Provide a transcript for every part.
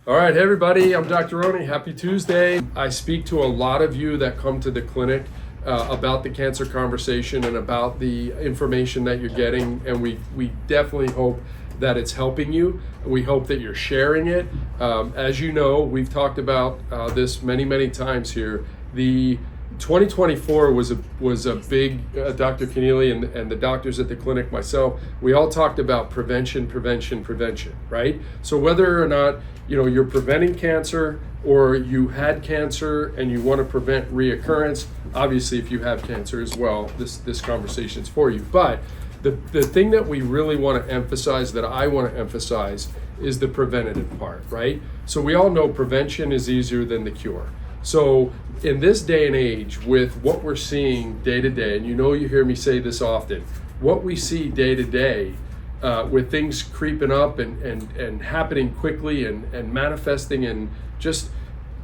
All right, hey everybody, I'm Dr. Roney. Happy Tuesday. I speak to a lot of you that come to the clinic about the cancer conversation and about the information that you're getting, and we definitely hope that it's helping you. We hope that you're sharing it. As you know, we've talked about this many times here. The 2024 was a big, Dr. Keneally and the doctors at the clinic, myself, we all talked about prevention, right? So whether or not you're preventing cancer or you had cancer and you want to prevent reoccurrence, obviously if you have cancer as well, this conversation is for you. But the thing that we really want to emphasize, that I want to emphasize, is the preventative part, right? So we all know prevention is easier than the cure. So in this day and age, with what we're seeing day to day, and you hear me say this often, what we see day to day with things creeping up and happening quickly and manifesting and just,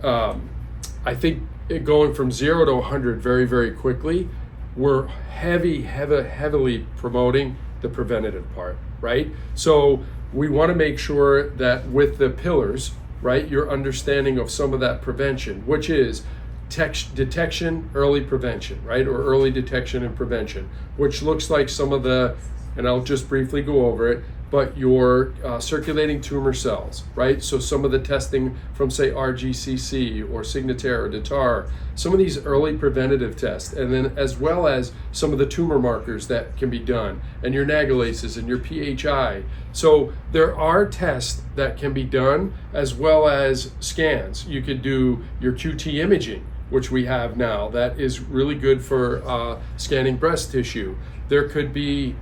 I think it going from 0 to 100 very quickly, we're heavily promoting the preventative part, right? So we want to make sure that with the pillars, right, your understanding of some of that prevention, which is detection, early prevention, right, or early detection and prevention, which looks like some of the, and I'll just briefly go over it, but your circulating tumor cells, right? So some of the testing from, say, RGCC or Signatera or DATAR, some of these early preventative tests, and then as well as some of the tumor markers that can be done, and your nagalases and your PHI. So there are tests that can be done as well as scans. You could do your QT imaging, which we have now, that is really good for scanning breast tissue. There could be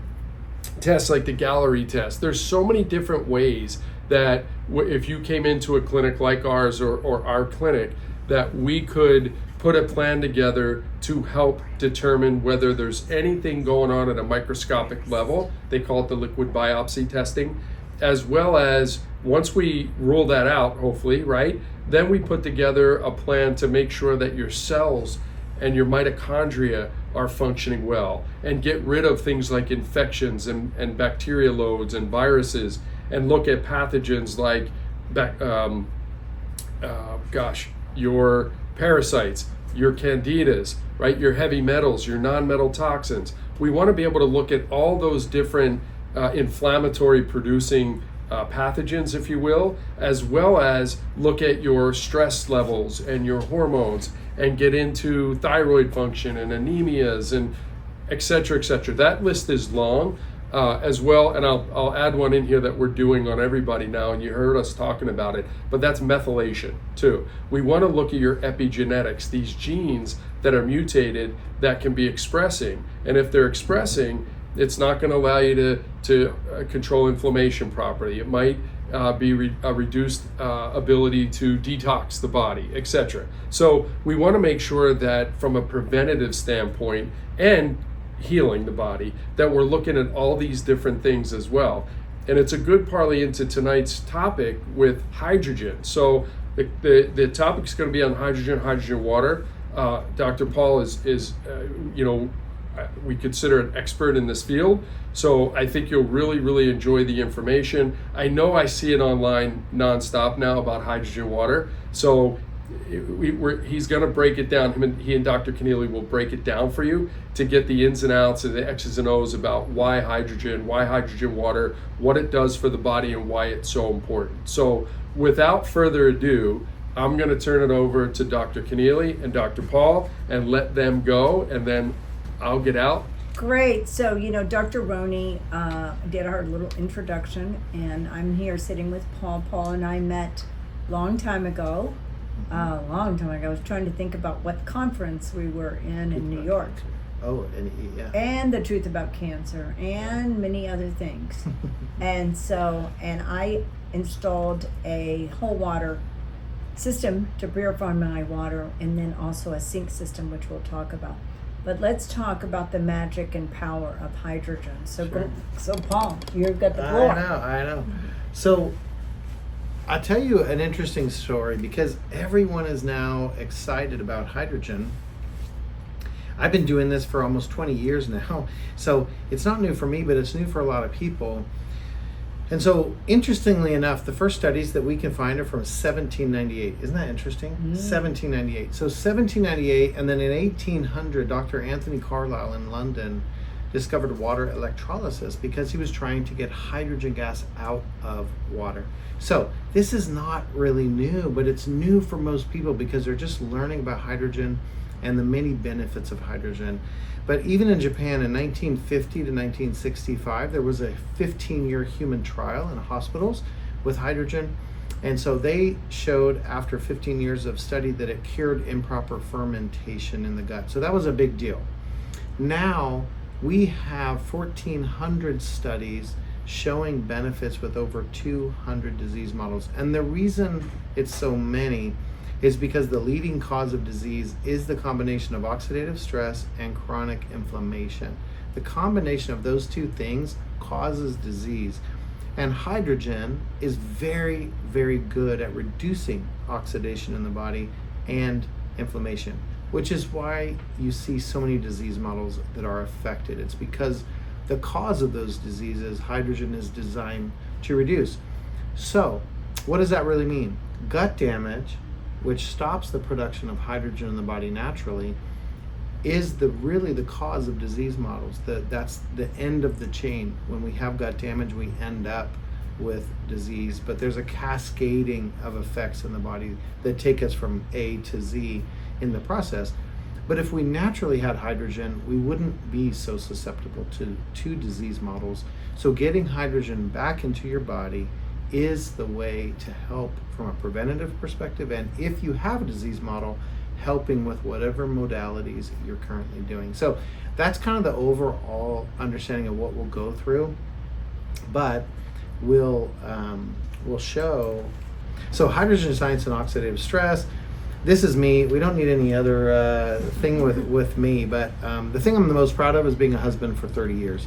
tests like the Gallery test. There's so many different ways that if you came into a clinic like ours or our clinic, that we could put a plan together to help determine whether there's anything going on at a microscopic level. They call it the liquid biopsy testing, as well as once we rule that out, hopefully, right, then we put together a plan to make sure that your cells and your mitochondria are functioning well, and get rid of things like infections and bacteria loads and viruses, and look at pathogens like your parasites, your candidas, right, your heavy metals, your non-metal toxins. We want to be able to look at all those different inflammatory producing pathogens, if you will, as well as look at your stress levels and your hormones, and get into thyroid function and anemias and et cetera. That list is long as well, and I'll add one in here that we're doing on everybody now, and you heard us talking about it, but that's methylation too. We want to look at your epigenetics, these genes that are mutated that can be expressing, and if they're expressing, it's not going to allow you to control inflammation properly. It might be a reduced ability to detox the body, etc. So we want to make sure that from a preventative standpoint and healing the body, that we're looking at all these different things as well. And it's a good parlay into tonight's topic with hydrogen. So the topic's going to be on hydrogen water. Dr. Paul is we consider an expert in this field. So I think you'll really enjoy the information. I know I see it online nonstop now about hydrogen water. So he's going to break it down. He and Dr. Keneally will break it down for you to get the ins and outs and the X's and O's about why hydrogen water, what it does for the body, and why it's so important. So without further ado, I'm going to turn it over to Dr. Keneally and Dr. Paul and let them go, and then I'll get out. Great. So, Dr. Roney did our little introduction, and I'm here sitting with Paul. Paul and I met a long time ago. I was trying to think about what conference we were in New York. Oh, and yeah. And the truth about cancer and many other things. and I installed a whole water system to purify my water, and then also a sink system, which we'll talk about. But let's talk about the magic and power of hydrogen. So, so Paul, you've got the floor. I know. So I'll tell you an interesting story, because everyone is now excited about hydrogen. I've been doing this for almost 20 years now, so it's not new for me, but it's new for a lot of people. And so, interestingly enough, the first studies that we can find are from 1798. Isn't that interesting? 1798. So 1798, and then in 1800, Dr. Anthony Carlisle in London discovered water electrolysis because he was trying to get hydrogen gas out of water. So this is not really new, but it's new for most people because they're just learning about hydrogen and the many benefits of hydrogen. But even in Japan in 1950 to 1965, there was a 15-year human trial in hospitals with hydrogen. And so they showed after 15 years of study that it cured improper fermentation in the gut. So that was a big deal. Now we have 1,400 studies showing benefits with over 200 disease models. And the reason it's so many is because the leading cause of disease is the combination of oxidative stress and chronic inflammation. The combination of those two things causes disease. And hydrogen is very, very good at reducing oxidation in the body and inflammation, which is why you see so many disease models that are affected. It's because the cause of those diseases, hydrogen is designed to reduce. So, what does that really mean? Gut damage, which stops the production of hydrogen in the body naturally, is really the cause of disease models. That's the end of the chain. When we have gut damage, we end up with disease, but there's a cascading of effects in the body that take us from A to Z in the process. But if we naturally had hydrogen, we wouldn't be so susceptible to disease models. So getting hydrogen back into your body is the way to help from a preventative perspective, and if you have a disease model, helping with whatever modalities you're currently doing. So that's kind of the overall understanding of what we'll go through, but we'll show. So hydrogen science and oxidative stress. This is me. We don't need any other thing with me, but the thing I'm the most proud of is being a husband for 30 years.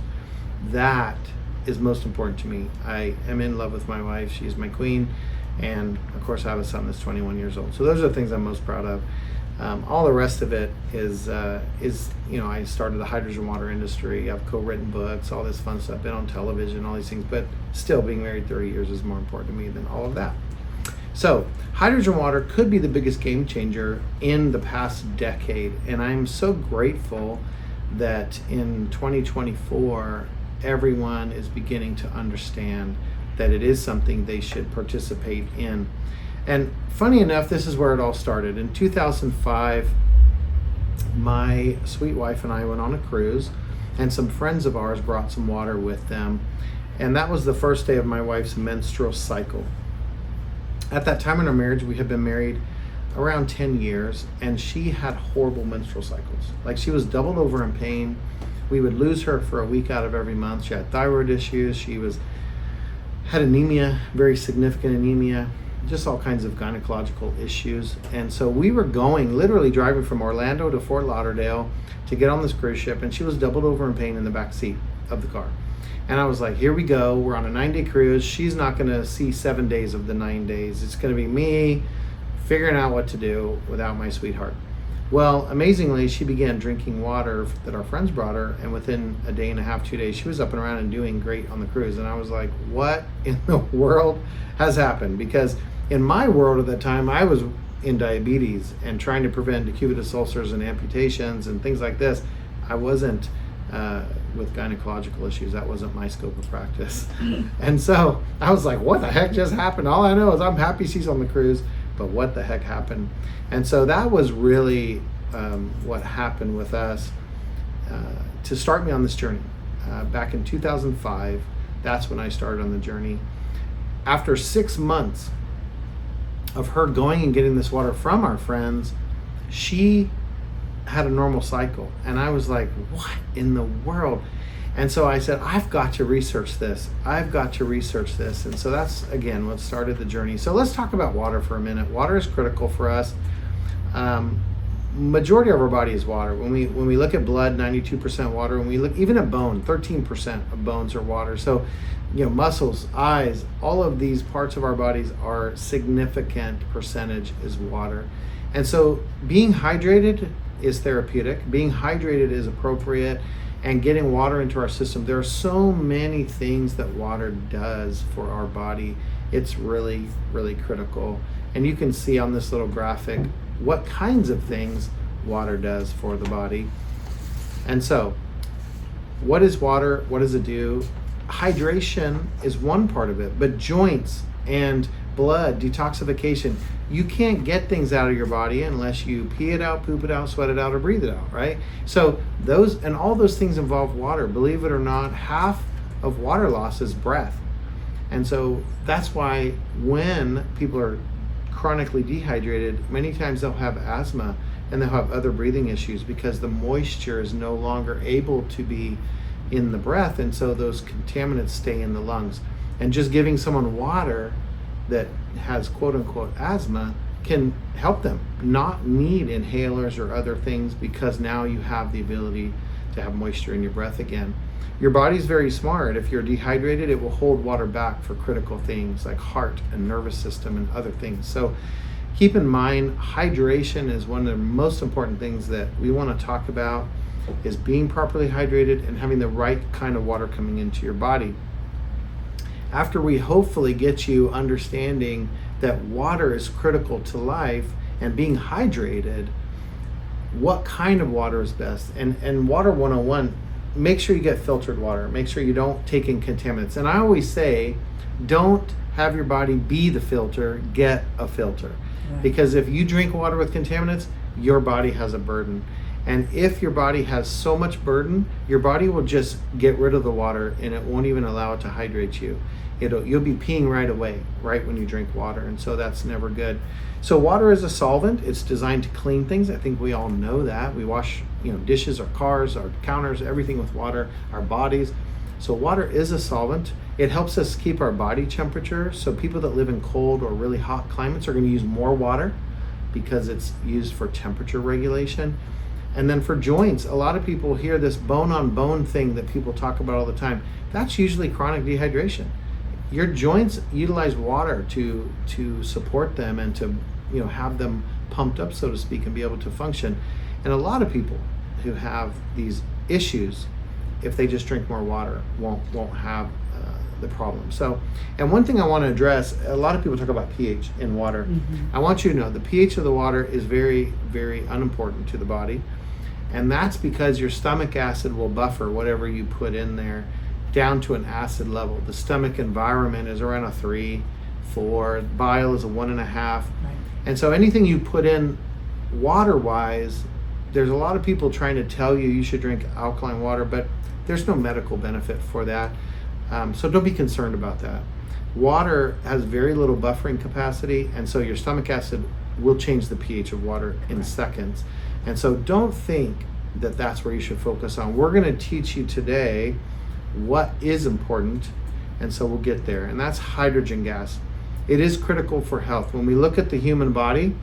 That is most important to me. I am in love with my wife. She's my queen. And of course I have a son that's 21 years old. So those are the things I'm most proud of. All the rest of it is, I started the hydrogen water industry. I've co-written books, all this fun stuff, been on television, all these things, but still being married 30 years is more important to me than all of that. So hydrogen water could be the biggest game changer in the past decade. And I'm so grateful that in 2024, everyone is beginning to understand that it is something they should participate in. And funny enough, this is where it all started. In 2005, my sweet wife and I went on a cruise, and some friends of ours brought some water with them. And that was the first day of my wife's menstrual cycle. At that time in our marriage, we had been married around 10 years, and she had horrible menstrual cycles. Like, she was doubled over in pain. We would lose her for a week out of every month. She had thyroid issues. She had anemia, very significant anemia, just all kinds of gynecological issues. And so we were literally driving from Orlando to Fort Lauderdale to get on this cruise ship, and she was doubled over in pain in the back seat of the car. And I was like, here we go. We're on a 9-day cruise. She's not going to see 7 days of the 9 days. It's going to be me figuring out what to do without my sweetheart. Well, amazingly, she began drinking water that our friends brought her, and within a day and a half, 2 days, she was up and around and doing great on the cruise. And I was like, what in the world has happened? Because in my world at that time, I was in diabetes and trying to prevent decubitus ulcers and amputations and things like this. I wasn't with gynecological issues. That wasn't my scope of practice. And so I was like, what the heck just happened? All I know is I'm happy she's on the cruise, but what the heck happened? And so that was really what happened with us to start me on this journey. Back in 2005, that's when I started on the journey. After 6 months of her going and getting this water from our friends, she had a normal cycle. And I was like, what in the world? And so I said, I've got to research this. And so that's, again, what started the journey. So let's talk about water for a minute. Water is critical for us. Majority of our body is water. When we look at blood, 92% water. When we look even at bone, 13% of bones are water. So, muscles, eyes, all of these parts of our bodies are significant percentage is water. And so being hydrated is therapeutic. Being hydrated is appropriate. and getting water into our system. There are so many things that water does for our body. It's really, really critical. And you can see on this little graphic what kinds of things water does for the body. And so, what is water? What does it do? Hydration is one part of it, but joints and blood, detoxification, you can't get things out of your body unless you pee it out, poop it out, sweat it out, or breathe it out, right? So those and all those things involve water. Believe it or not, half of water loss is breath. And so that's why when people are chronically dehydrated, many times they'll have asthma and they'll have other breathing issues because the moisture is no longer able to be in the breath, and so those contaminants stay in the lungs. And just giving someone water that has quote unquote asthma can help them not need inhalers or other things, because now you have the ability to have moisture in your breath again. Your body's very smart. If you're dehydrated, it will hold water back for critical things like heart and nervous system and other things. So keep in mind, hydration is one of the most important things that we want to talk about, is being properly hydrated and having the right kind of water coming into your body. After we hopefully get you understanding that water is critical to life and being hydrated, what kind of water is best? And water 101, make sure you get filtered water. Make sure you don't take in contaminants. And I always say, don't have your body be the filter, get a filter. Right. Because if you drink water with contaminants, your body has a burden. And if your body has so much burden, your body will just get rid of the water and it won't even allow it to hydrate you. You'll be peeing right away, right when you drink water, and so that's never good. So water is a solvent. It's designed to clean things. I think we all know that. We wash, dishes, our cars, our counters, everything with water, our bodies. So water is a solvent. It helps us keep our body temperature. So people that live in cold or really hot climates are going to use more water because it's used for temperature regulation. And then for joints, a lot of people hear this bone on bone thing that people talk about all the time. That's usually chronic dehydration. Your joints utilize water to support them and to have them pumped up, so to speak, and be able to function. And a lot of people who have these issues, if they just drink more water, won't have the problem. So, and one thing I want to address, a lot of people talk about pH in water. Mm-hmm. I want you to know the pH of the water is very, very unimportant to the body. And that's because your stomach acid will buffer whatever you put in there down to an acid level. The stomach environment is around a 3, 4, bile is a 1.5. Right. And so anything you put in water-wise, there's a lot of people trying to tell you should drink alkaline water, but there's no medical benefit for that. So don't be concerned about that. Water has very little buffering capacity, and so your stomach acid will change the pH of water in seconds. And so don't think that that's where you should focus on. We're going to teach you today what is important, and so we'll get there. And that's hydrogen gas. It is critical for health. When we look at the human body,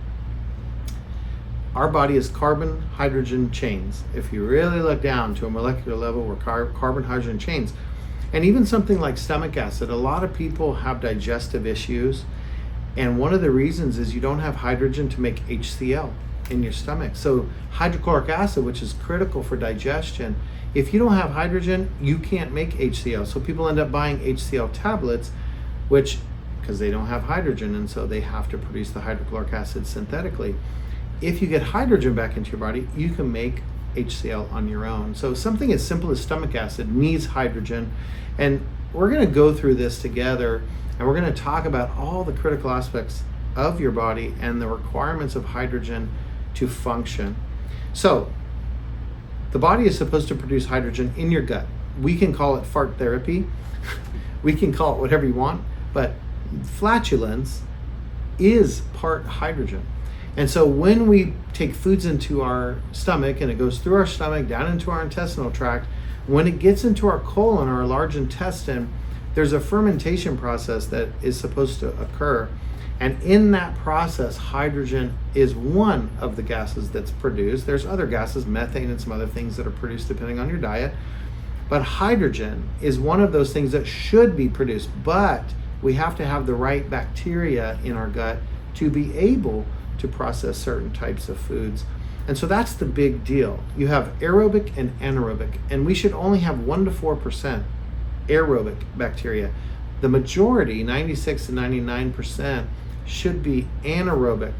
our body is carbon hydrogen chains. If you really look down to a molecular level, we're carbon hydrogen chains. And even something like stomach acid, a lot of people have digestive issues, and one of the reasons is you don't have hydrogen to make HCl in your stomach. So hydrochloric acid, which is critical for digestion, if you don't have hydrogen, you can't make HCl. So people end up buying HCl tablets, because they don't have hydrogen, and so they have to produce the hydrochloric acid synthetically. If you get hydrogen back into your body, you can make HCl on your own. So something as simple as stomach acid needs hydrogen, and we're going to go through this together, and we're going to talk about all the critical aspects of your body and the requirements of hydrogen to function. So the body is supposed to produce hydrogen in your gut. We can call it fart therapy. We can call it whatever you want, but flatulence is part hydrogen. And so when we take foods into our stomach and it goes through our stomach down into our intestinal tract, when it gets into our colon or our large intestine, there's a fermentation process that is supposed to occur. And in that process, hydrogen is one of the gases that's produced. There's other gases, methane and some other things that are produced depending on your diet. But hydrogen is one of those things that should be produced. But we have to have the right bacteria in our gut to be able to process certain types of foods. And so that's the big deal. You have aerobic and anaerobic, and we should only have 1 to 4% aerobic bacteria. The majority, 96 to 99%, should be anaerobic.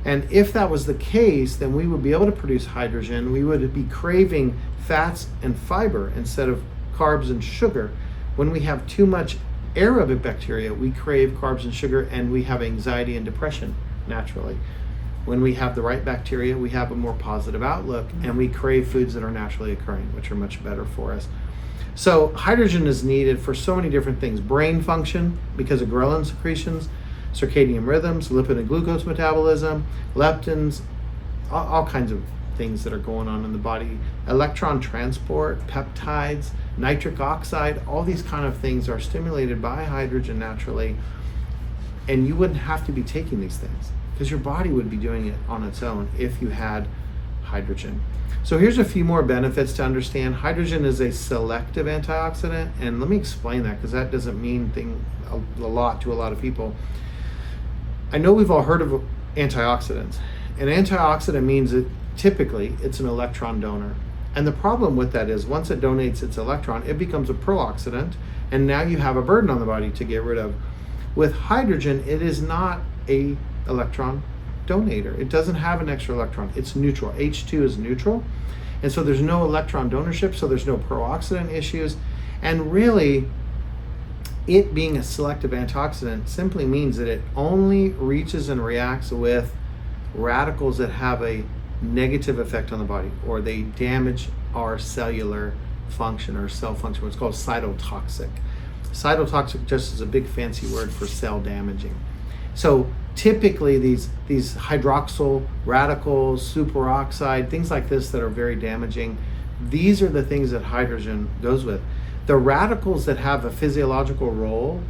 And if that was the case, then we would be able to produce hydrogen. We would be craving fats and fiber instead of carbs and sugar. When we have too much aerobic bacteria, we crave carbs and sugar, and we have anxiety and depression naturally. When we have the right bacteria, we have a more positive outlook, and we crave foods that are naturally occurring, which are much better for us. So hydrogen is needed for so many different things. Brain function, because of ghrelin secretions, circadian rhythms, lipid and glucose metabolism, leptins, all kinds of things that are going on in the body. Electron transport, peptides, nitric oxide, all these kind of things are stimulated by hydrogen naturally. And you wouldn't have to be taking these things, because your body would be doing it on its own if you had hydrogen. So here's a few more benefits to understand. Hydrogen is a selective antioxidant, and let me explain that, because that doesn't mean a lot to a lot of people. I know we've all heard of antioxidants. An antioxidant means that typically it's an electron donor. And the problem with that is once it donates its electron, it becomes a pro-oxidant, and now you have a burden on the body to get rid of. With hydrogen, it is not a electron donator. It doesn't have an extra electron. It's neutral. H2 is neutral. And so there's no electron donorship, so there's no pro-oxidant issues. And really, it being a selective antioxidant simply means that it only reaches and reacts with radicals that have a negative effect on the body, or they damage our cellular function or cell function, what's called cytotoxic. Cytotoxic just is a big fancy word for cell damaging. So typically these hydroxyl radicals, superoxide, things like this that are very damaging, these are the things that hydrogen goes with. The radicals that have a physiological role,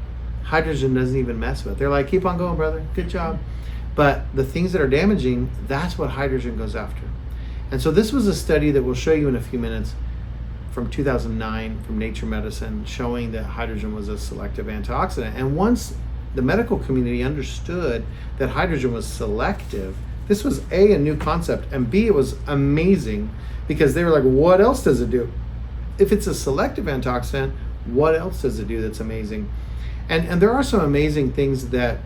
hydrogen doesn't even mess with. They're like, keep on going, brother, good job. But the things that are damaging, that's what hydrogen goes after. And so this was a study that we'll show you in a few minutes from 2009 from Nature Medicine, showing that hydrogen was a selective antioxidant. And once the medical community understood that hydrogen was selective, this was A, a new concept, and B, it was amazing, because they were like, what else does it do? If it's a selective antioxidant, what else does it do that's amazing? And there are some amazing things that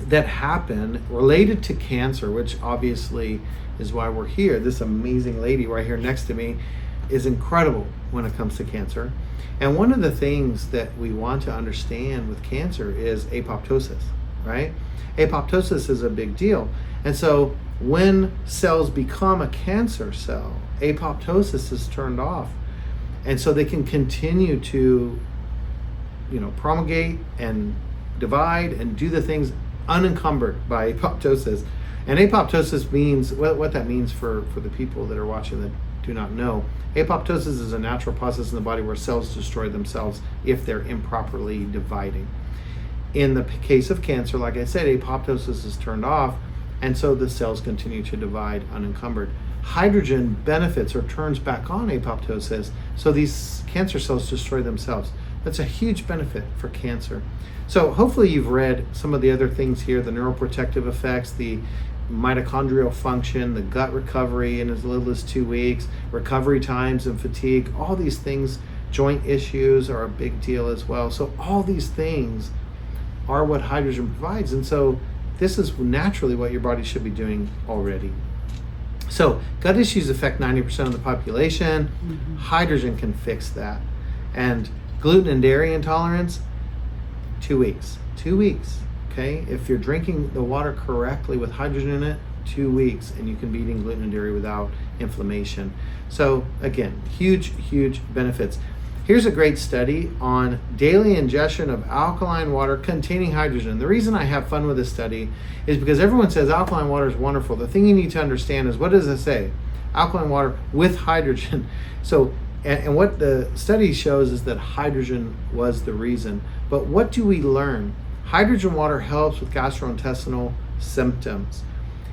happen related to cancer, which obviously is why we're here. This amazing lady right here next to me is incredible when it comes to cancer. And one of the things that we want to understand with cancer is apoptosis, right? Apoptosis is a big deal. And so when cells become a cancer cell, apoptosis is turned off. And so they can continue to, promulgate and divide and do the things unencumbered by apoptosis. And apoptosis means, what that means for the people that are watching that do not know, apoptosis is a natural process in the body where cells destroy themselves if they're improperly dividing. In the case of cancer, like I said, apoptosis is turned off, and so the cells continue to divide unencumbered. Hydrogen benefits or turns back on apoptosis, so these cancer cells destroy themselves. That's a huge benefit for cancer. So hopefully you've read some of the other things here, the neuroprotective effects, the mitochondrial function, the gut recovery in as little as 2 weeks, recovery times and fatigue, all these things, joint issues are a big deal as well. So all these things are what hydrogen provides. And so this is naturally what your body should be doing already. So gut issues affect 90% of the population. Mm-hmm. Hydrogen can fix that. And gluten and dairy intolerance, 2 weeks. 2 weeks. Okay, if you're drinking the water correctly with hydrogen in it, 2 weeks, and you can be eating gluten and dairy without inflammation. So again, huge benefits. Here's a great study on daily ingestion of alkaline water containing hydrogen. The reason I have fun with this study is because everyone says alkaline water is wonderful. The thing you need to understand is, what does it say? Alkaline water with hydrogen. So, and what the study shows is that hydrogen was the reason. But what do we learn? Hydrogen water helps with gastrointestinal symptoms.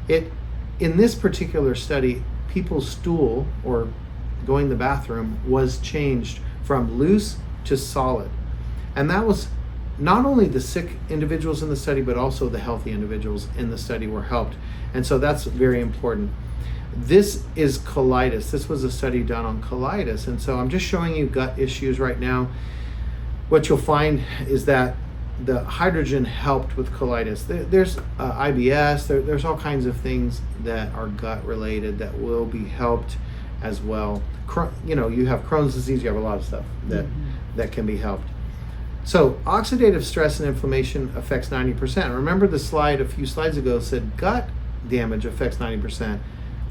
In this particular study, people's stool or going to the bathroom was changed from loose to solid. And that was not only the sick individuals in the study, but also the healthy individuals in the study were helped. And so that's very important. this is colitis. This was a study done on colitis. And so I'm just showing you gut issues right now. What you'll find is that the hydrogen helped with colitis. There's IBS, there's all kinds of things that are gut related that will be helped as well. You have Crohn's disease, you have a lot of stuff that can be helped. So oxidative stress and inflammation affects 90%. Remember the slide a few slides ago said gut damage affects 90%.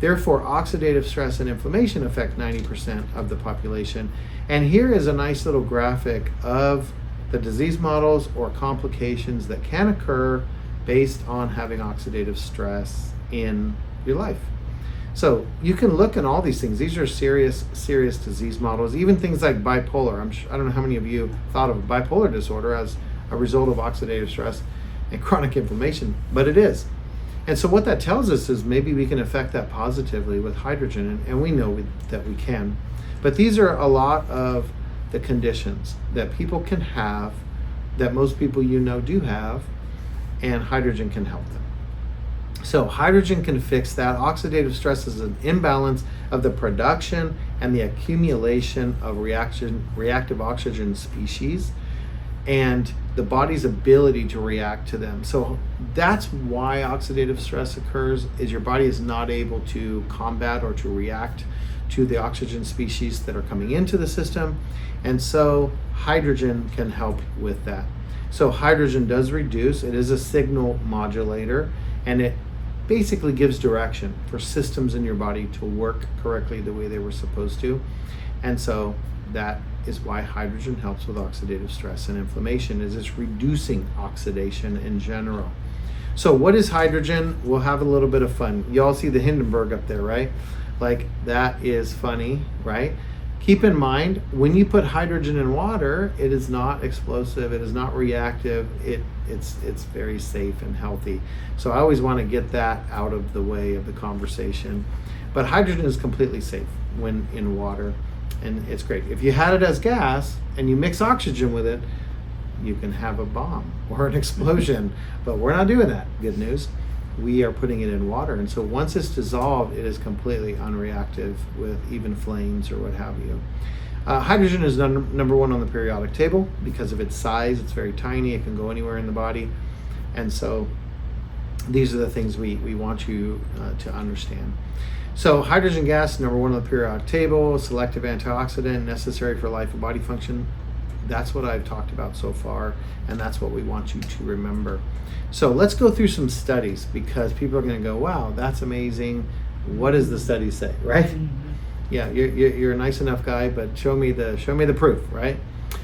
Therefore, oxidative stress and inflammation affect 90% of the population. And here is a nice little graphic of the disease models or complications that can occur based on having oxidative stress in your life. So you can look at all these things. These are serious disease models, even things like bipolar. I don't know how many of you thought of bipolar disorder as a result of oxidative stress and chronic inflammation, but it is. And so what that tells us is maybe we can affect that positively with hydrogen, and we know that we can. But these are a lot of the conditions that people can have, that most people do have, and hydrogen can help them. So hydrogen can fix that. Oxidative stress is an imbalance of the production and the accumulation of reactive oxygen species and the body's ability to react to them. So that's why oxidative stress occurs, is your body is not able to combat or to react to the oxygen species that are coming into the system. And so hydrogen can help with that. So hydrogen does reduce, it is a signal modulator, and it basically gives direction for systems in your body to work correctly the way they were supposed to. And so that is why hydrogen helps with oxidative stress and inflammation, is it's reducing oxidation in general. So what is hydrogen? We'll have a little bit of fun. You all see the Hindenburg up there, right? Like, that is funny, right? Keep in mind, when you put hydrogen in water, it is not explosive, it is not reactive, it's very safe and healthy. So I always want to get that out of the way of the conversation. But hydrogen is completely safe when in water, and it's great. If you had it as gas and you mix oxygen with it, you can have a bomb or an explosion, but we're not doing that. Good news. We are putting it in water, and so once it's dissolved, it is completely unreactive with even flames or what have you. Hydrogen is number one on the periodic table because of its size. It's very tiny, it can go anywhere in the body, and so these are the things we want you to understand. So hydrogen gas, number one on the periodic table, selective antioxidant, necessary for life and body function. That's what I've talked about so far, and that's what we want you to remember. So let's go through some studies, because people are going to go, wow, that's amazing. What does the study say, right? Mm-hmm. Yeah, you're a nice enough guy, but show me the proof, right?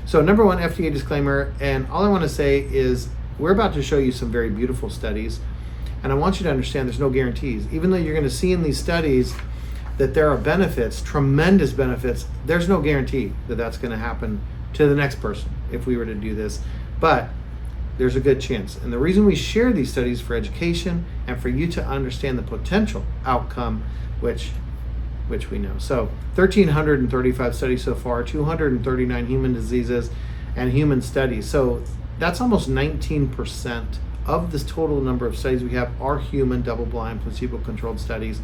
So number one, FDA disclaimer, and all I want to say is we're about to show you some very beautiful studies, and I want you to understand there's no guarantees. Even though you're going to see in these studies that there are benefits, tremendous benefits, there's no guarantee that that's going to happen to the next person if we were to do this, but there's a good chance. And the reason we share these studies for education and for you to understand the potential outcome, which we know. So 1,335 studies so far, 239 human diseases and human studies. So that's almost 19% of this total number of studies we have are human, double-blind, placebo-controlled studies.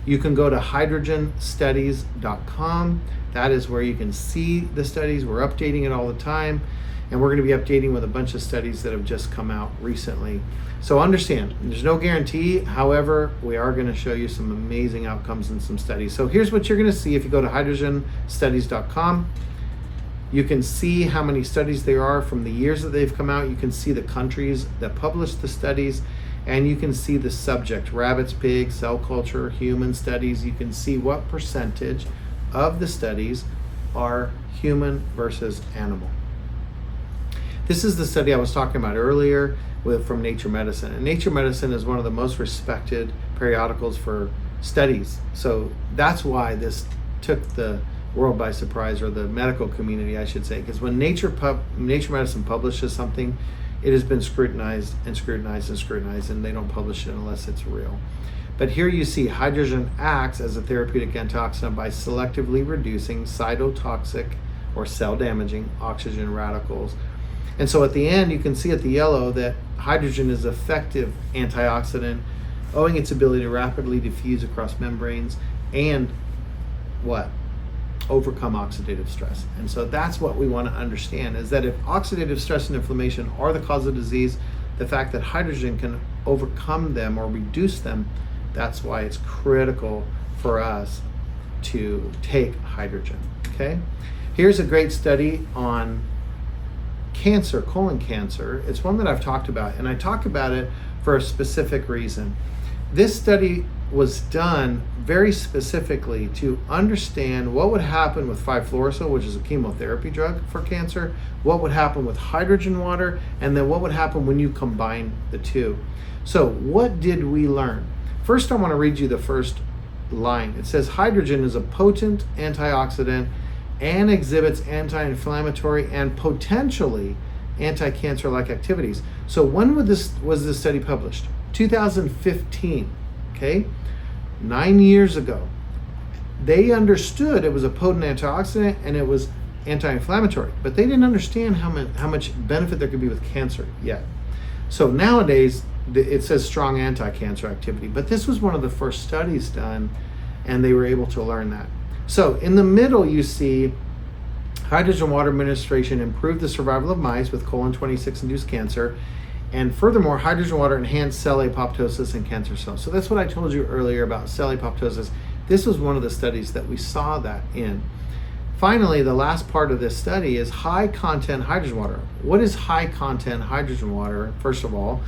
You can go to hydrogenstudies.com. That is where you can see the studies. We're updating it all the time, and we're going to be updating with a bunch of studies that have just come out recently. So understand, there's no guarantee. However, we are going to show you some amazing outcomes in some studies. So here's what you're going to see if you go to hydrogenstudies.com. You can see how many studies there are from the years that they've come out. You can see the countries that published the studies, and you can see the subject: rabbits, pigs, cell culture, human studies. You can see what percentage of the studies are human versus animal. This is the study I was talking about earlier from Nature Medicine. And Nature Medicine is one of the most respected periodicals for studies. So that's why this took the world by surprise, or the medical community, I should say, because when Nature Medicine publishes something, it has been scrutinized and scrutinized and scrutinized, and they don't publish it unless it's real. But here you see hydrogen acts as a therapeutic antioxidant by selectively reducing cytotoxic or cell-damaging oxygen radicals. And so at the end, you can see at the yellow that hydrogen is effective antioxidant owing its ability to rapidly diffuse across membranes and what? Overcome oxidative stress. And so that's what we want to understand, is that if oxidative stress and inflammation are the cause of disease, the fact that hydrogen can overcome them or reduce them, that's why it's critical for us to take hydrogen. Okay? Here's a great study on cancer, colon cancer. It's one that I've talked about, and I talk about it for a specific reason. This study was done very specifically to understand what would happen with 5-fluorouracil, which is a chemotherapy drug for cancer, what would happen with hydrogen water, and then what would happen when you combine the two. So what did we learn? First, I want to read you the first line. It says hydrogen is a potent antioxidant and exhibits anti-inflammatory and potentially anti-cancer-like activities. So when was this study published? 2015, okay? 9 years ago. They understood it was a potent antioxidant and it was anti-inflammatory, but they didn't understand how much benefit there could be with cancer yet. So nowadays, it says strong anti-cancer activity, but this was one of the first studies done, and they were able to learn that. So in the middle, you see hydrogen water administration improved the survival of mice with colon 26 induced cancer, and furthermore, hydrogen water enhanced cell apoptosis in cancer cells. So that's what I told you earlier about cell apoptosis. This was one of the studies that we saw that in. Finally, the last part of this study is high content hydrogen water. What is high content hydrogen water, first of all?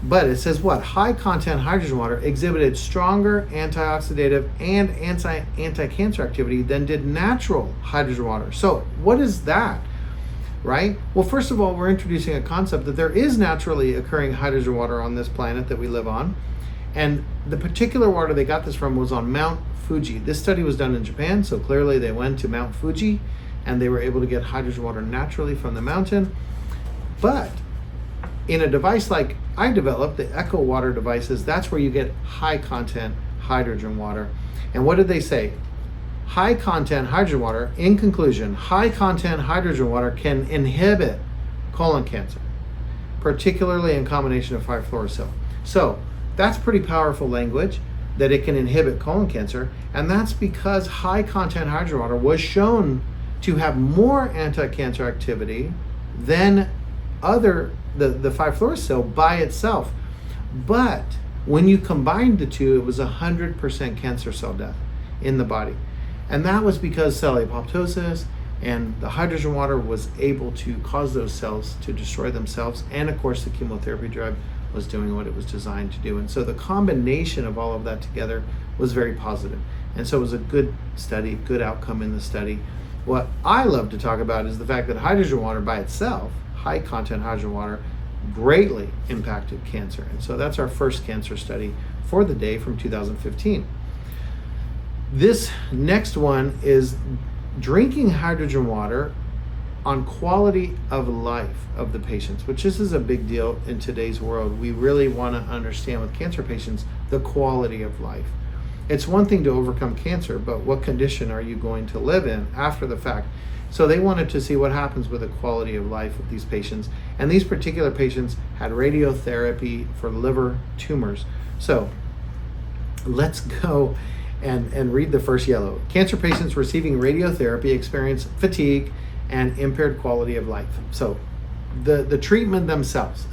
But it says what? High content hydrogen water exhibited stronger antioxidative and anti-cancer activity than did natural hydrogen water. So what is that? Right? Well, first of all, we're introducing a concept that there is naturally occurring hydrogen water on this planet that we live on. And the particular water they got this from was on Mount Fuji. This study was done in Japan, so clearly they went to Mount Fuji and they were able to get hydrogen water naturally from the mountain. But in a device like I developed, the Echo Water devices, that's where you get high content hydrogen water. And what did they say? High content hydrogen water, in conclusion, high content hydrogen water can inhibit colon cancer, particularly in combination of 5-fluorouracil. So that's pretty powerful language, that it can inhibit colon cancer, and that's because high content hydrogen water was shown to have more anti-cancer activity than the 5-fluorouracil by itself. But when you combined the two, it was 100% cancer cell death in the body. And that was because cell apoptosis and the hydrogen water was able to cause those cells to destroy themselves. And of course, the chemotherapy drug was doing what it was designed to do. And so the combination of all of that together was very positive. And so it was a good study, good outcome in the study. What I love to talk about is the fact that hydrogen water by itself, high content hydrogen water, greatly impacted cancer. And so that's our first cancer study for the day from 2015. This next one is drinking hydrogen water on quality of life of the patients, which this is a big deal in today's world. We really want to understand with cancer patients the quality of life. It's one thing to overcome cancer, but what condition are you going to live in after the fact? So they wanted to see what happens with the quality of life of these patients. And these particular patients had radiotherapy for liver tumors. So let's go and read the first yellow. Cancer patients receiving radiotherapy experience fatigue and impaired quality of life. So the treatment themselves,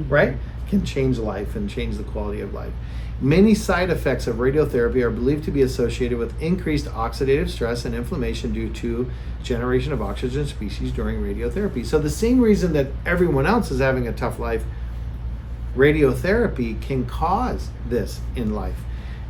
right, can change life and change the quality of life. Many side effects of radiotherapy are believed to be associated with increased oxidative stress and inflammation due to generation of oxygen species during radiotherapy. So the same reason that everyone else is having a tough life, radiotherapy can cause this in life.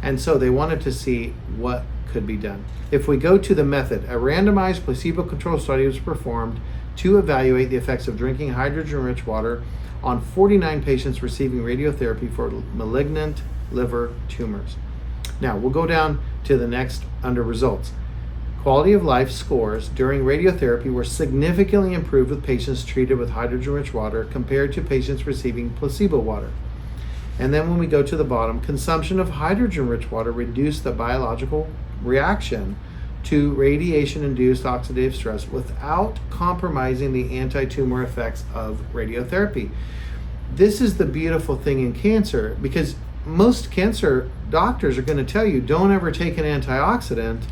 And so they wanted to see what could be done. If we go to the method, a randomized placebo-controlled study was performed to evaluate the effects of drinking hydrogen-rich water on 49 patients receiving radiotherapy for malignant liver tumors. Now we'll go down to the next under results. Quality of life scores during radiotherapy were significantly improved with patients treated with hydrogen-rich water compared to patients receiving placebo water. And then when we go to the bottom, consumption of hydrogen-rich water reduced the biological reaction to radiation-induced oxidative stress without compromising the anti-tumor effects of radiotherapy. This is the beautiful thing in cancer, because most cancer doctors are going to tell you don't ever take an antioxidant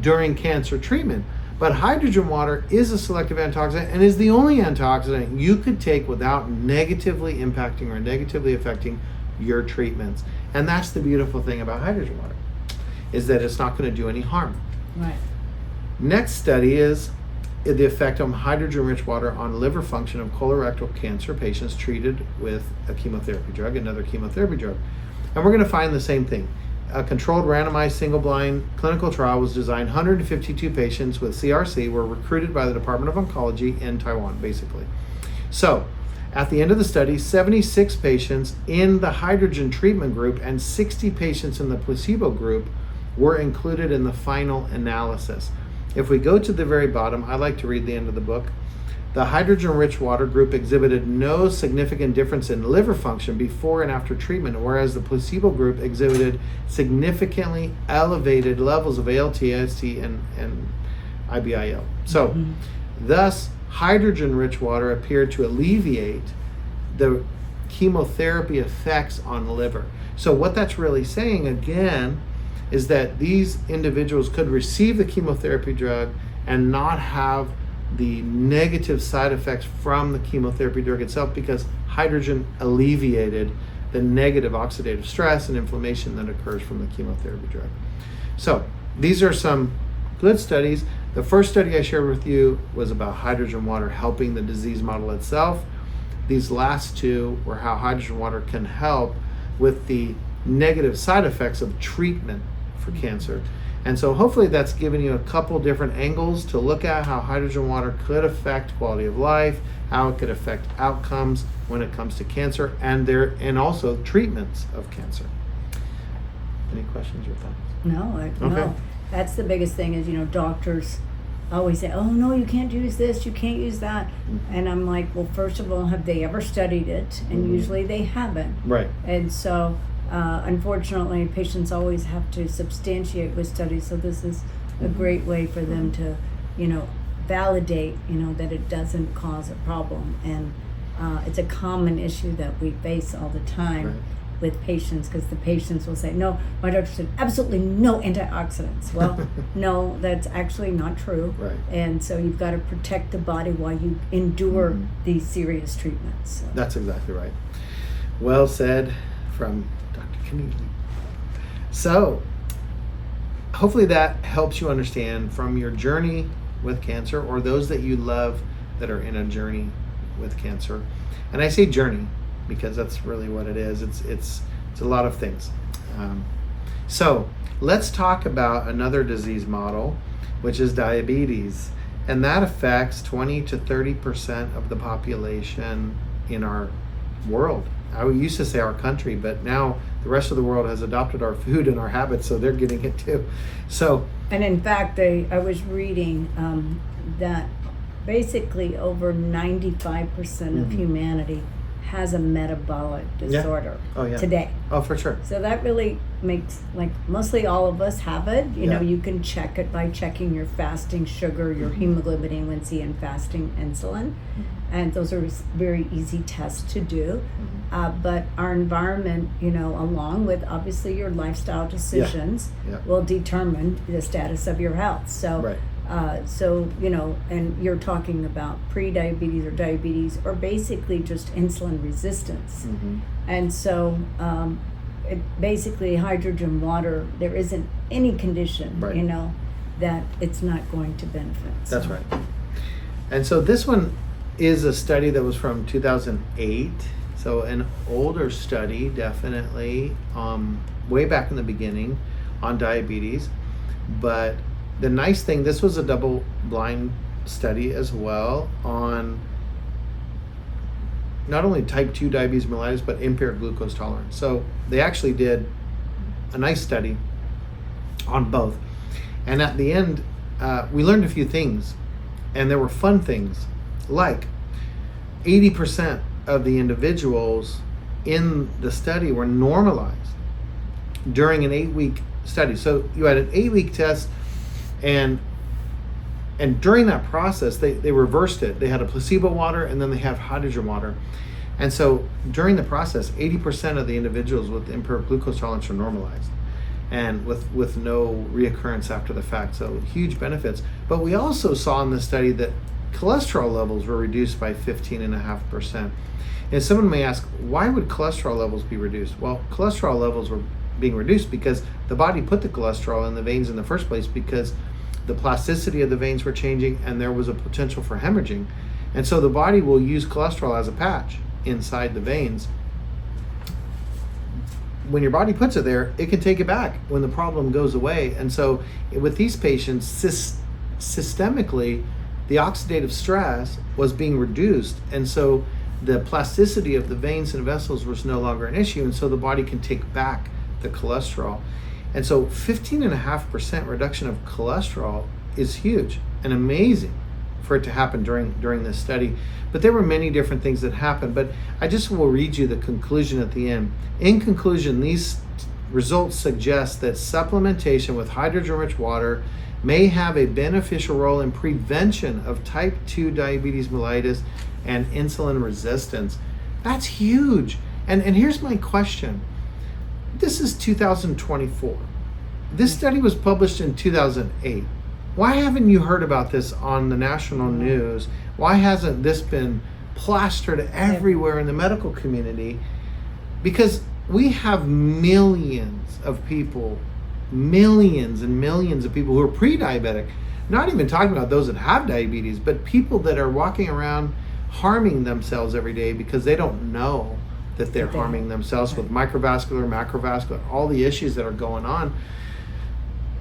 during cancer treatment. But hydrogen water is a selective antioxidant and is the only antioxidant you could take without negatively impacting or negatively affecting your treatments. And that's the beautiful thing about hydrogen water, is that it's not going to do any harm. Right. Next study is the effect of hydrogen-rich water on liver function of colorectal cancer patients treated with a chemotherapy drug, another chemotherapy drug. And we're going to find the same thing. A controlled randomized single-blind clinical trial was designed. 152 patients with CRC were recruited by the Department of Oncology in Taiwan, basically. So, at the end of the study, 76 patients in the hydrogen treatment group and 60 patients in the placebo group were included in the final analysis. If we go to the very bottom, I like to read the end of the book. The hydrogen-rich water group exhibited no significant difference in liver function before and after treatment, whereas the placebo group exhibited significantly elevated levels of ALT, AST, and IBIL. So, thus, hydrogen-rich water appeared to alleviate the chemotherapy effects on the liver. So what that's really saying, again, is that these individuals could receive the chemotherapy drug and not have the negative side effects from the chemotherapy drug itself, because hydrogen alleviated the negative oxidative stress and inflammation that occurs from the chemotherapy drug. So these are some good studies. The first study I shared with you was about hydrogen water helping the disease model itself. These last two were how hydrogen water can help with the negative side effects of treatment for cancer. And so hopefully that's given you a couple different angles to look at how hydrogen water could affect quality of life, how it could affect outcomes when it comes to cancer, and also treatments of cancer. Any questions or thoughts? No, Okay. no. That's the biggest thing is, doctors always say, oh no, you can't use this, you can't use that. And I'm like, well, first of all, have they ever studied it? And usually they haven't. Right. And so, unfortunately, patients always have to substantiate with studies. So this is a great way for them to, validate, that it doesn't cause a problem. And it's a common issue that we face all the time with patients, because the patients will say, no, my doctor said absolutely no antioxidants. Well, no, that's actually not true. Right. And so you've got to protect the body while you endure these serious treatments. So. That's exactly right. Well said from Dr. Keneally. So, hopefully that helps you understand from your journey with cancer, or those that you love that are in a journey with cancer. And I say journey because that's really what it is. It's a lot of things. So let's talk about another disease model, which is diabetes, and that affects 20 to 30% of the population in our world. I used to say our country, but now the rest of the world has adopted our food and our habits, so they're getting it too. So, and in fact, I was reading that basically over 95% of humanity has a metabolic disorder today. Oh, for sure. So that really makes, like, mostly all of us have it. You know, you can check it by checking your fasting sugar, your hemoglobin A1C, and fasting insulin. And those are very easy tests to do. But our environment, along with obviously your lifestyle decisions, will determine the status of your health. So, and you're talking about pre-diabetes or diabetes, or basically just insulin resistance. And so basically hydrogen water, there isn't any condition, that it's not going to benefit. So. That's right. And so this one is a study that was from 2008. So an older study, definitely, way back in the beginning on diabetes. But the nice thing, this was a double-blind study as well on not only type 2 diabetes mellitus, but impaired glucose tolerance. So they actually did a nice study on both. And at the end, we learned a few things, and there were fun things, like 80% of the individuals in the study were normalized during an 8-week study. So you had an 8-week test, and during that process, they reversed it. They had a placebo water, and then they had hydrogen water. And so during the process, 80% of the individuals with impaired glucose tolerance are normalized, and with no reoccurrence after the fact. So huge benefits. But we also saw in the study that cholesterol levels were reduced by 15.5%. And someone may ask, why would cholesterol levels be reduced? Well, cholesterol levels were being reduced because the body put the cholesterol in the veins in the first place, because the plasticity of the veins were changing and there was a potential for hemorrhaging. And so the body will use cholesterol as a patch inside the veins. When your body puts it there, it can take it back when the problem goes away. And so with these patients, systemically, the oxidative stress was being reduced. And so the plasticity of the veins and vessels was no longer an issue. And so the body can take back the cholesterol. And so 15.5% reduction of cholesterol is huge and amazing for it to happen during this study. But there were many different things that happened, but I just will read you the conclusion at the end. In conclusion, these results suggest that supplementation with hydrogen-rich water may have a beneficial role in prevention of type 2 diabetes mellitus and insulin resistance. That's huge. And here's my question. This is 2024. This study was published in 2008. Why haven't you heard about this on the national news? Why hasn't this been plastered everywhere in the medical community? Because we have millions of people, millions and millions of people who are pre-diabetic, not even talking about those that have diabetes, but people that are walking around harming themselves every day because they don't know that they're harming themselves with microvascular, macrovascular, all the issues that are going on.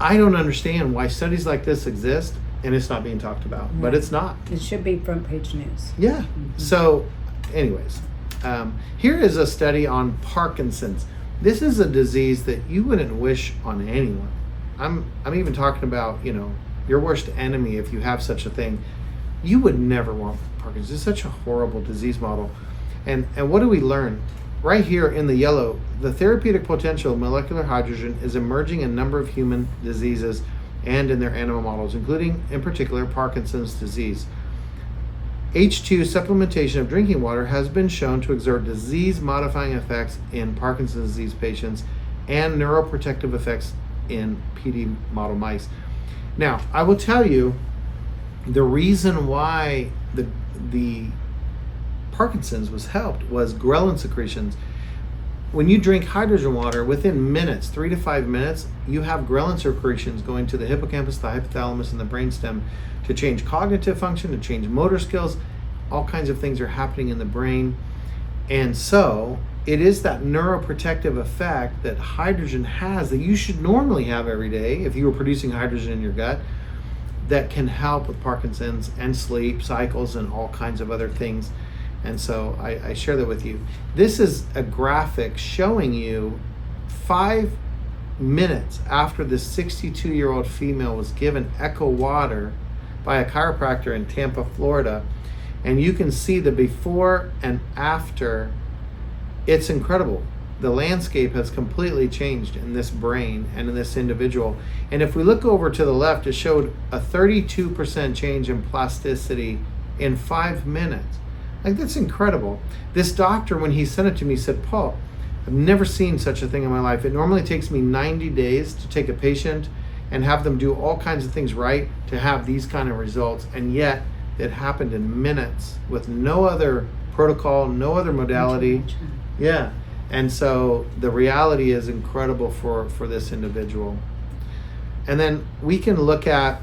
I don't understand why studies like this exist and it's not being talked about, but it's not. It should be front page news. Yeah. So anyways, here is a study on Parkinson's. This is a disease that you wouldn't wish on anyone. I'm even talking about, your worst enemy, if you have such a thing. You would never want Parkinson's. It's such a horrible disease model. And what do we learn? Right here in the yellow, the therapeutic potential of molecular hydrogen is emerging in a number of human diseases and in their animal models, including, in particular, Parkinson's disease. H2 supplementation of drinking water has been shown to exert disease-modifying effects in Parkinson's disease patients and neuroprotective effects in PD model mice. Now, I will tell you the reason why the Parkinson's was helped was ghrelin secretions. When you drink hydrogen water, within minutes, 3 to 5 minutes, you have ghrelin secretions going to the hippocampus, the hypothalamus, and the brainstem to change cognitive function, to change motor skills. All kinds of things are happening in the brain. And so it is that neuroprotective effect that hydrogen has that you should normally have every day if you were producing hydrogen in your gut, that can help with Parkinson's and sleep cycles and all kinds of other things. And so I share that with you. This is a graphic showing you 5 minutes after the 62-year-old female was given Echo water by a chiropractor in Tampa, Florida. And you can see the before and after. It's incredible. The landscape has completely changed in this brain and in this individual. And if we look over to the left, it showed a 32% change in plasticity in 5 minutes. Like, that's incredible. This doctor, when he sent it to me, said, Paul, I've never seen such a thing in my life. It normally takes me 90 days to take a patient and have them do all kinds of things right to have these kind of results. And yet it happened in minutes with no other protocol, no other modality. Yeah. And so the reality is incredible for this individual. And then we can look at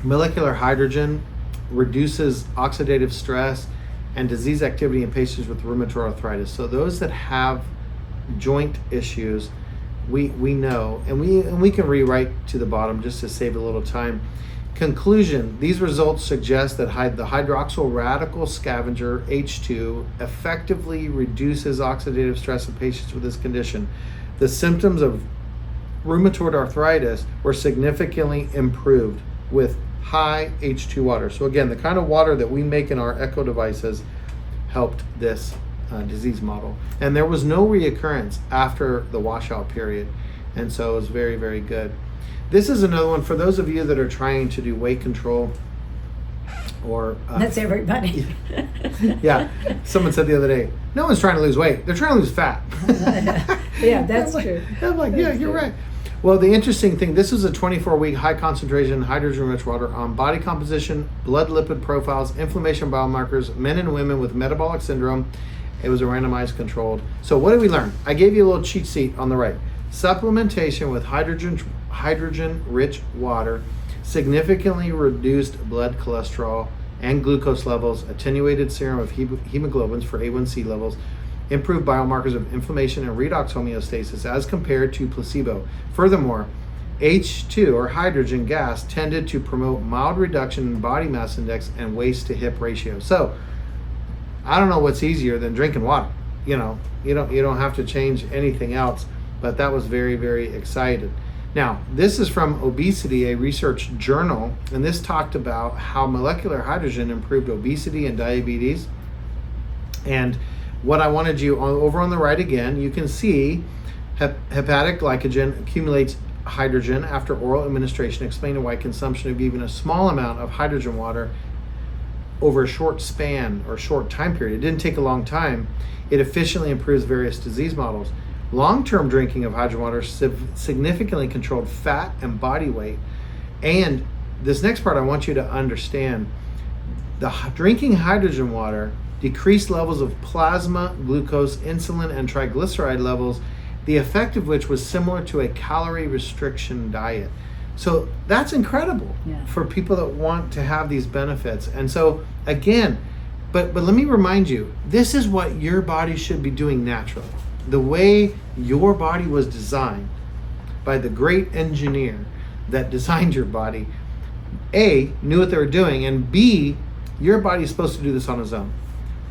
molecular hydrogen reduces oxidative stress and disease activity in patients with rheumatoid arthritis. So those that have joint issues, we know, and we can rewrite to the bottom just to save a little time. Conclusion, these results suggest that the hydroxyl radical scavenger, H2, effectively reduces oxidative stress in patients with this condition. The symptoms of rheumatoid arthritis were significantly improved with high H2 water. So again, the kind of water that we make in our Echo devices helped this disease model. And there was no reoccurrence after the washout period. And so it was very, very good. This is another one for those of you that are trying to do weight control or That's everybody. yeah. Someone said the other day, no one's trying to lose weight. They're trying to lose fat. Yeah, that's I'm like- true. I'm like, yeah, That's you're true. right. Well, the interesting thing, this was a 24-week high concentration hydrogen-rich water on body composition, blood lipid profiles, inflammation biomarkers, men and women with metabolic syndrome. It was a randomized controlled. So what did we learn? I gave you a little cheat sheet on the right. Supplementation with hydrogen-rich water significantly reduced blood cholesterol and glucose levels, attenuated serum of hemoglobins for A1C levels, improved biomarkers of inflammation and redox homeostasis as compared to placebo. Furthermore, H2 or hydrogen gas tended to promote mild reduction in body mass index and waist to hip ratio. So I don't know what's easier than drinking water. You know, you don't have to change anything else, but that was very, very exciting. Now, this is from Obesity, a research journal, and this talked about how molecular hydrogen improved obesity and diabetes. And what I wanted you over on the right again, you can see hepatic glycogen accumulates hydrogen after oral administration, explaining why consumption of even a small amount of hydrogen water over a short span or short time period, it didn't take a long time, it efficiently improves various disease models. Long-term drinking of hydrogen water significantly controlled fat and body weight. And this next part I want you to understand, drinking hydrogen water decreased levels of plasma, glucose, insulin, and triglyceride levels, the effect of which was similar to a calorie restriction diet. So that's incredible for people that want to have these benefits. And so again, but let me remind you, this is what your body should be doing naturally. The way your body was designed by the great engineer that designed your body, A, knew what they were doing, and B, your body's supposed to do this on its own.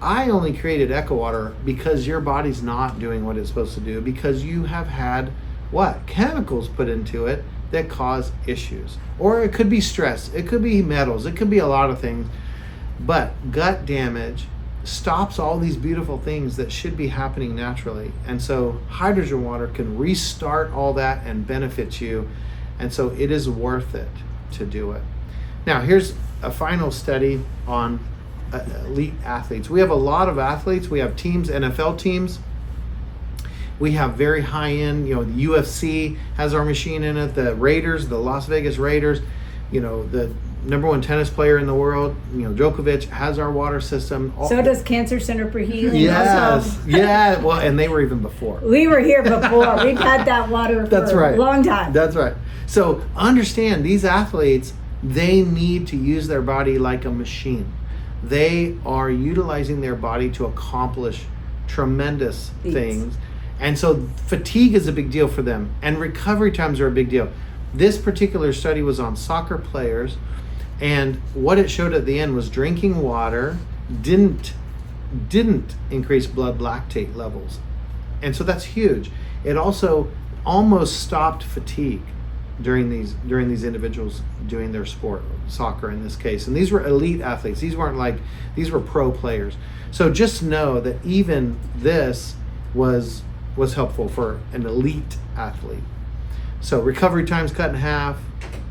I only created EcoWater because your body's not doing what it's supposed to do, because you have had chemicals put into it that cause issues. Or it could be stress, it could be metals, it could be a lot of things. But gut damage stops all these beautiful things that should be happening naturally. And so hydrogen water can restart all that and benefit you. And so it is worth it to do it. Now here's a final study on elite athletes. We have a lot of athletes. We have teams, NFL teams. We have very high-end, the UFC has our machine in it. The Raiders, the Las Vegas Raiders, the number one tennis player in the world, Djokovic has our water system. So does Cancer Center for Healing. Yes, also. yeah. Well, and they were even before. We were here before. We've had that water for a long time. That's right. So understand, these athletes, they need to use their body like a machine. They are utilizing their body to accomplish tremendous things. And so fatigue is a big deal for them, and recovery times are a big deal. This particular study was on soccer players, and what it showed at the end was drinking water didn't increase blood lactate levels. And so that's huge. It also almost stopped fatigue during these individuals doing their sport, soccer in this case. And these were elite athletes. These were pro players. So just know that even this was helpful for an elite athlete. So recovery time's cut in half,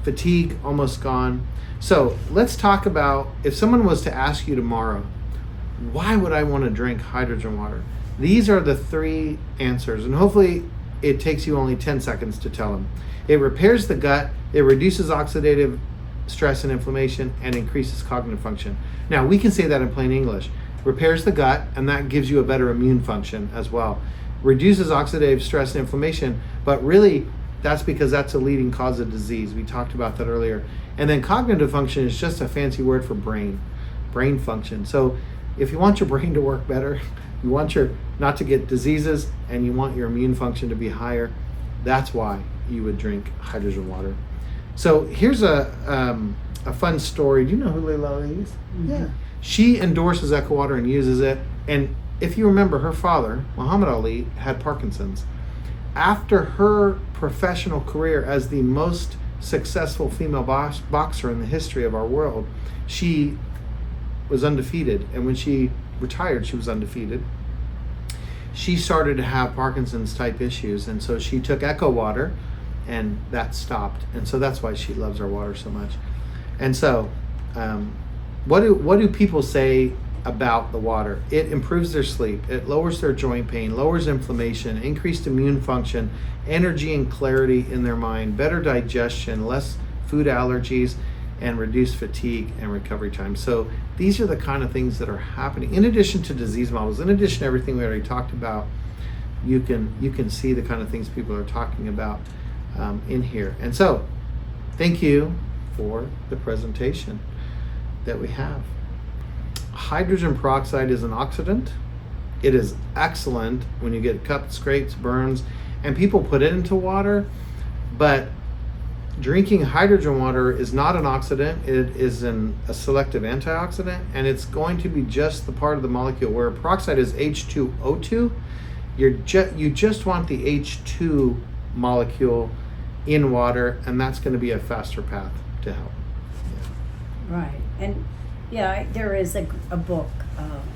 fatigue almost gone. So let's talk about, if someone was to ask you tomorrow, why would I want to drink hydrogen water? These are the three answers, and hopefully it takes you only 10 seconds to tell them. It repairs the gut, it reduces oxidative stress and inflammation, and increases cognitive function. Now, we can say that in plain English. Repairs the gut, and that gives you a better immune function as well. Reduces oxidative stress and inflammation, but really that's because that's a leading cause of disease. We talked about that earlier. And then cognitive function is just a fancy word for brain function. So if you want your brain to work better, you want not to get diseases, and you want your immune function to be higher, that's why you would drink hydrogen water. So here's a fun story. Do you know who Leila is? Mm-hmm. Yeah. She endorses EcoWater and uses it. And if you remember, her father, Muhammad Ali, had Parkinson's. After her professional career as the most successful female boxer in the history of our world, she was undefeated. And when she retired, she was undefeated. She started to have Parkinson's type issues, and so she took EcoWater, and that stopped. And so that's why she loves our water so much. And so what do people say about the water? It improves their sleep, it lowers their joint pain, lowers inflammation, increased immune function, energy and clarity in their mind, better digestion, less food allergies, and reduced fatigue and recovery time. So these are the kind of things that are happening. In addition to disease models, in addition to everything we already talked about, you can see the kind of things people are talking about in here. And so, thank you for the presentation that we have. Hydrogen peroxide is an oxidant. It is excellent when you get cuts, scrapes, burns, and people put it into water, but drinking hydrogen water is not an oxidant. It is a selective antioxidant, and it's going to be just the part of the molecule where peroxide is H2O2. You just want the H2 molecule in water, and that's going to be a faster path to health. Right. And yeah, there is a book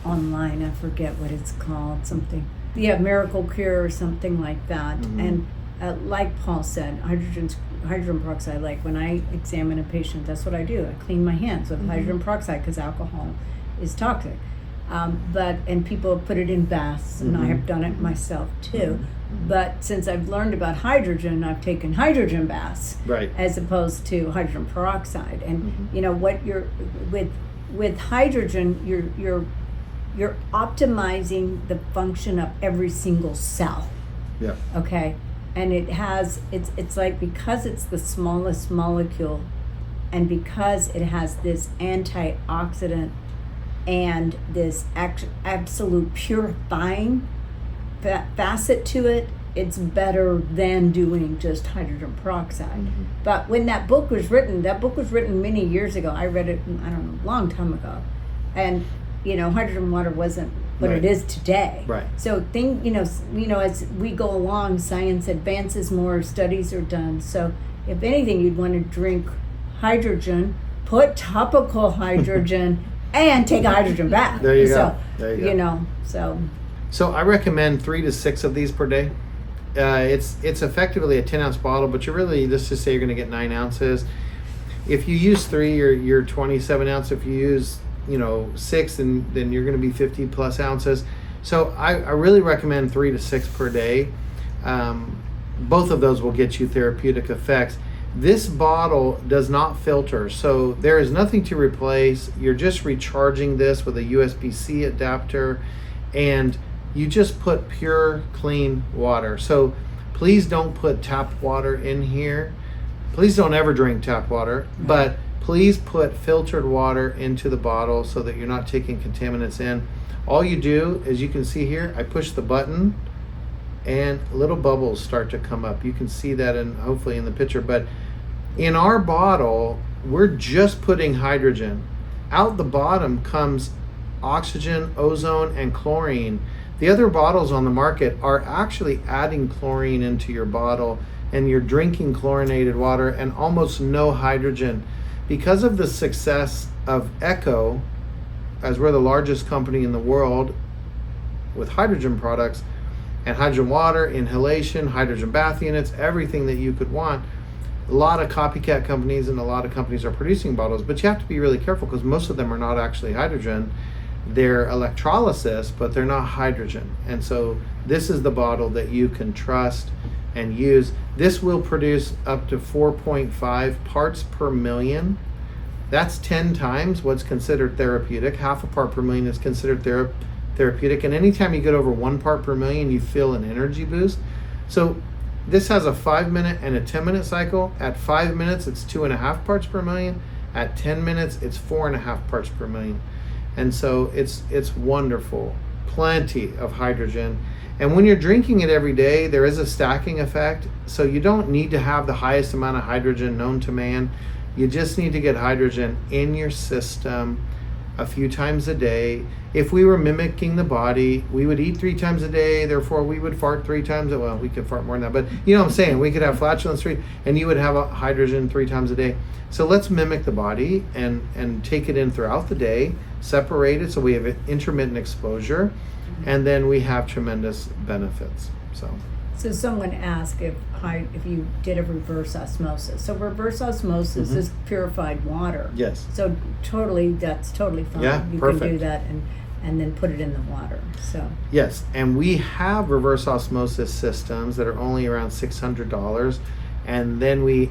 online, I forget what it's called, something, Miracle Cure or something like that. And like Paul said, hydrogen peroxide, like when I examine a patient, that's what I do. I clean my hands with hydrogen peroxide because alcohol is toxic. And people put it in baths, and I have done it myself too. But since I've learned about hydrogen, I've taken hydrogen baths, Right. as opposed to hydrogen peroxide. And you know what you're with hydrogen, you're optimizing the function of every single cell. Yeah. Okay, and it's like, because it's the smallest molecule, and because it has this antioxidant and this absolute purifying facet to it, it's better than doing just hydrogen peroxide. But when that book was written many years ago. I read it, I don't know, a long time ago. And, hydrogen water wasn't what Right. it is today. Right. So as we go along, science advances more, studies are done. So if anything, you'd want to drink hydrogen, put topical hydrogen, and take a hydrogen bath. There you go. So, There you go. So I recommend 3 to 6 of these per day. It's effectively a 10-ounce bottle, but let's just say you're going to get 9 ounces. If you use 3, you're 27 ounce. If you use 6, then you're going to be 50 plus ounces. So I really recommend 3 to 6 per day. Both of those will get you therapeutic effects. This bottle does not filter, so there is nothing to replace. You're just recharging this with a USB-C adapter, and you just put pure, clean water. So please don't put tap water in here. Please don't ever drink tap water, but please put filtered water into the bottle so that you're not taking contaminants in. All you do, as you can see here, I push the button and little bubbles start to come up. You can see that hopefully in the picture, but in our bottle, we're just putting hydrogen. Out the bottom comes oxygen, ozone, and chlorine. The other bottles on the market are actually adding chlorine into your bottle, and you're drinking chlorinated water and almost no hydrogen. Because of the success of Echo, as we're the largest company in the world with hydrogen products and hydrogen water, inhalation, hydrogen bath units, everything that you could want, a lot of copycat companies and a lot of companies are producing bottles, but you have to be really careful because most of them are not actually hydrogen. They're electrolysis, but they're not hydrogen. And so this is the bottle that you can trust and use. This will produce up to 4.5 parts per million. That's 10 times what's considered therapeutic. Half a part per million is considered therapeutic. And anytime you get over 1 part per million, you feel an energy boost. So this has a 5-minute and a 10-minute cycle. At 5 minutes, it's 2.5 parts per million. At 10 minutes, it's 4.5 parts per million. And so it's wonderful. Plenty of hydrogen. And when you're drinking it every day, there is a stacking effect. So you don't need to have the highest amount of hydrogen known to man. You just need to get hydrogen in your system a few times a day. If we were mimicking the body, we would eat 3 times a day, therefore we would fart 3 times. Well, we could fart more than that, but you know what I'm saying? We could have flatulence 3, and you would have a hydrogen 3 times a day. So let's mimic the body and take it in throughout the day, separate it so we have intermittent exposure, and then we have tremendous benefits. So So someone asked if you did a reverse osmosis. So reverse osmosis is purified water. Yes. So that's totally fine. Yeah, you perfect. can do that and then put it in the water. So Yes, and we have reverse osmosis systems that are only around $600, and then we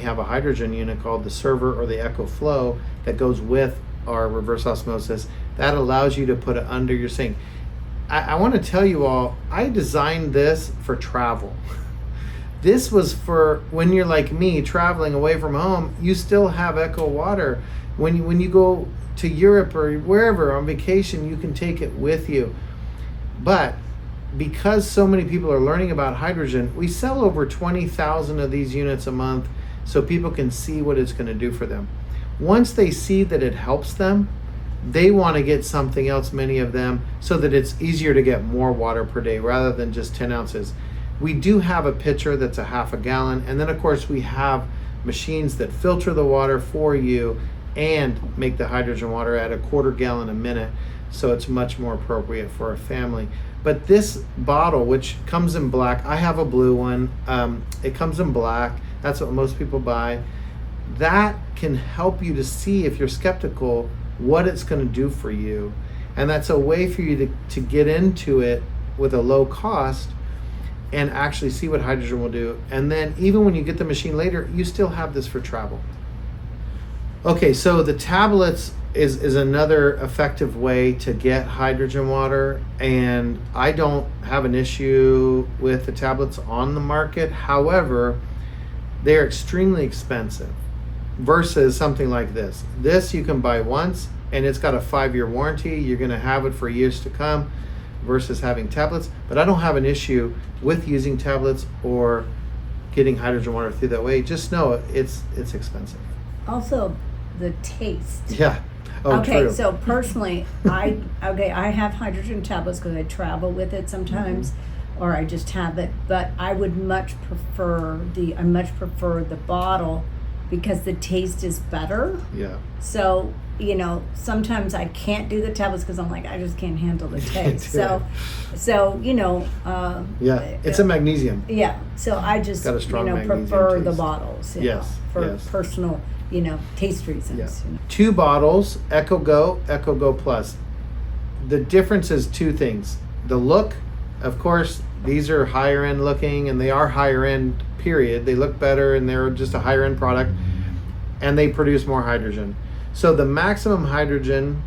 have a hydrogen unit called the Server or the Echo Flow that goes with our reverse osmosis that allows you to put it under your sink. I want to tell you all, I designed this for travel. This was for when you're like me, traveling away from home. You still have Echo water. When you go to Europe or wherever on vacation, you can take it with you. But because so many people are learning about hydrogen, we sell over 20,000 of these units a month so people can see what it's going to do for them. Once they see that it helps them, they want to get something else, many of them, so that it's easier to get more water per day rather than just 10 ounces. We do have a pitcher that's a half a gallon, and then of course we have machines that filter the water for you and make the hydrogen water at a 1/4 gallon a minute, so it's much more appropriate for a family. But this bottle, which comes in black, I have a blue one, it comes in black, that's what most people buy. That can help you to see, if you're skeptical, what it's going to do for you. And that's a way for you to get into it with a low cost and actually see what hydrogen will do. And then even when you get the machine later, you still have this for travel. Okay, so the tablets is another effective way to get hydrogen water, and I don't have an issue with the tablets on the market. However, they're extremely expensive versus something like this. This you can buy once and it's got a 5-year warranty. You're going to have it for years to come versus having tablets. But I don't have an issue with using tablets or getting hydrogen water through that way. Just know it's expensive. also the taste. Yeah. Oh, okay, true. so personally, I have hydrogen tablets because I travel with it sometimes, or I just have it. But I would much prefer the bottle because the taste is better. Yeah. So sometimes I can't do the tablets because I'm like I just can't handle the taste. do so Yeah, it's a magnesium. Yeah, so I just Got a strong magnesium prefer the taste. bottles. Yes, for yes. personal taste reasons. Yeah. 2 bottles, Echo Go Plus. The difference is 2 things. The look, of course, these are higher end looking, and they are higher end, period. They look better and they're just a higher end product, and they produce more hydrogen. So the maximum hydrogen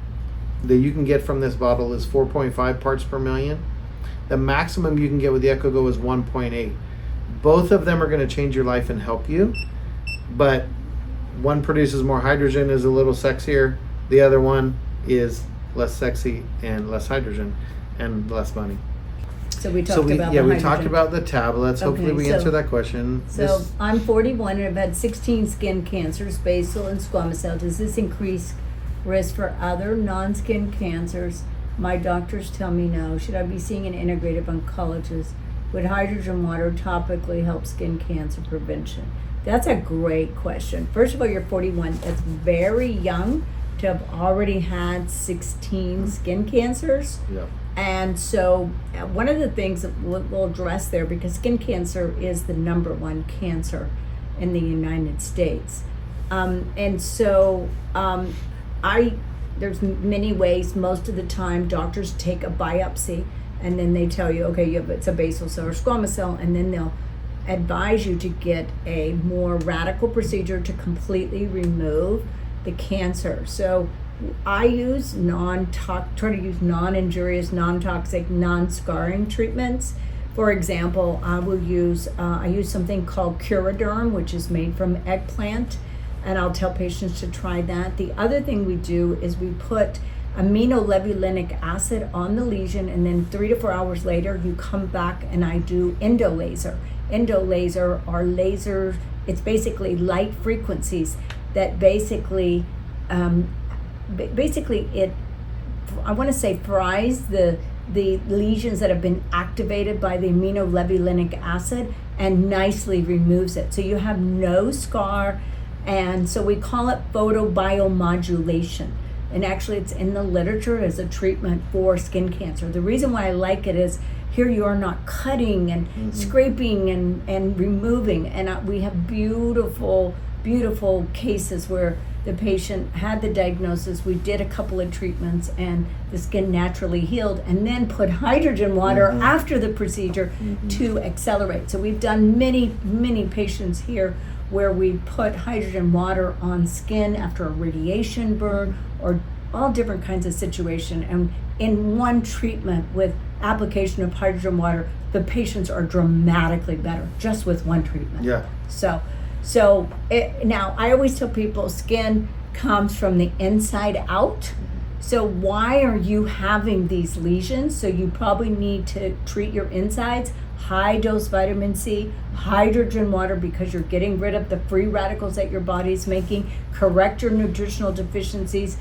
that you can get from this bottle is 4.5 parts per million. The maximum you can get with the Echo Go is 1.8. Both of them are going to change your life and help you, but one produces more hydrogen, is a little sexier. The other one is less sexy and less hydrogen and less money. So we talked about we the talked hydrogen. about the tablets. Hopefully we answered that question. So I'm 41 and I've had 16 skin cancers, basal and squamous cell. Does this increase risk for other non-skin cancers? My doctors tell me no. Should I be seeing an integrative oncologist? Would hydrogen water topically help skin cancer prevention? That's a great question. First of all, you're 41. That's very young to have already had 16 skin cancers. Yeah. And so one of the things that we'll address there, because skin cancer is the #1 cancer in the United States. There's many ways. Most of the time doctors take a biopsy and then they tell you, okay, it's a basal cell or squamous cell, and then they'll advise you to get a more radical procedure to completely remove the cancer. So I use try to use non-injurious, non-toxic, non-scarring treatments. For example, I use something called Curaderm, which is made from eggplant, and I'll tell patients to try that. The other thing we do is we put aminolevulinic acid on the lesion, and then 3 to 4 hours later, you come back and I do endolaser. Endolaser are lasers. It's basically light frequencies that basically it, I want to say, fries the lesions that have been activated by the aminolevulinic acid and nicely removes it. So you have no scar, and so we call it photobiomodulation. And actually it's in the literature as a treatment for skin cancer. The reason why I like it is here you are not cutting and scraping and removing. And we have beautiful cases where the patient had the diagnosis, we did a couple of treatments, and the skin naturally healed, and then put hydrogen water after the procedure to accelerate. So we've done many patients here where we put hydrogen water on skin after a radiation burn or all different kinds of situation. And in one treatment with application of hydrogen water, the patients are dramatically better just with one treatment. Yeah. Now I always tell people skin comes from the inside out. So why are you having these lesions? So you probably need to treat your insides, high dose vitamin C, hydrogen water, because you're getting rid of the free radicals that your body's making, correct your nutritional deficiencies,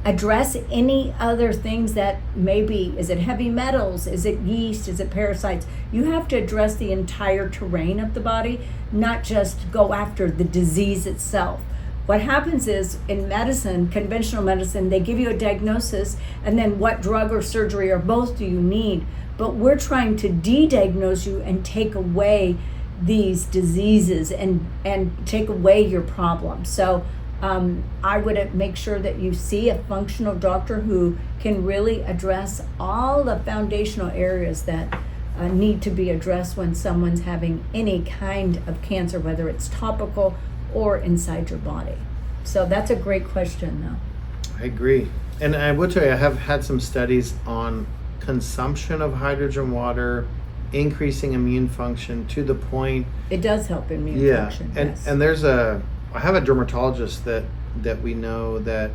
address any other things that maybe, is it heavy metals, is it yeast, is it parasites? You have to address the entire terrain of the body, not just go after the disease itself. What happens is in medicine, conventional medicine, they give you a diagnosis and then what drug or surgery or both do you need? But we're trying to de-diagnose you and take away these diseases and take away your problems. So I would make sure that you see a functional doctor who can really address all the foundational areas that need to be addressed when someone's having any kind of cancer, whether it's topical or inside your body. So that's a great question, though. I agree. And I will tell you, I have had some studies on consumption of hydrogen water, increasing immune function to the point. It does help immune function. Yes. And I have a dermatologist that we know that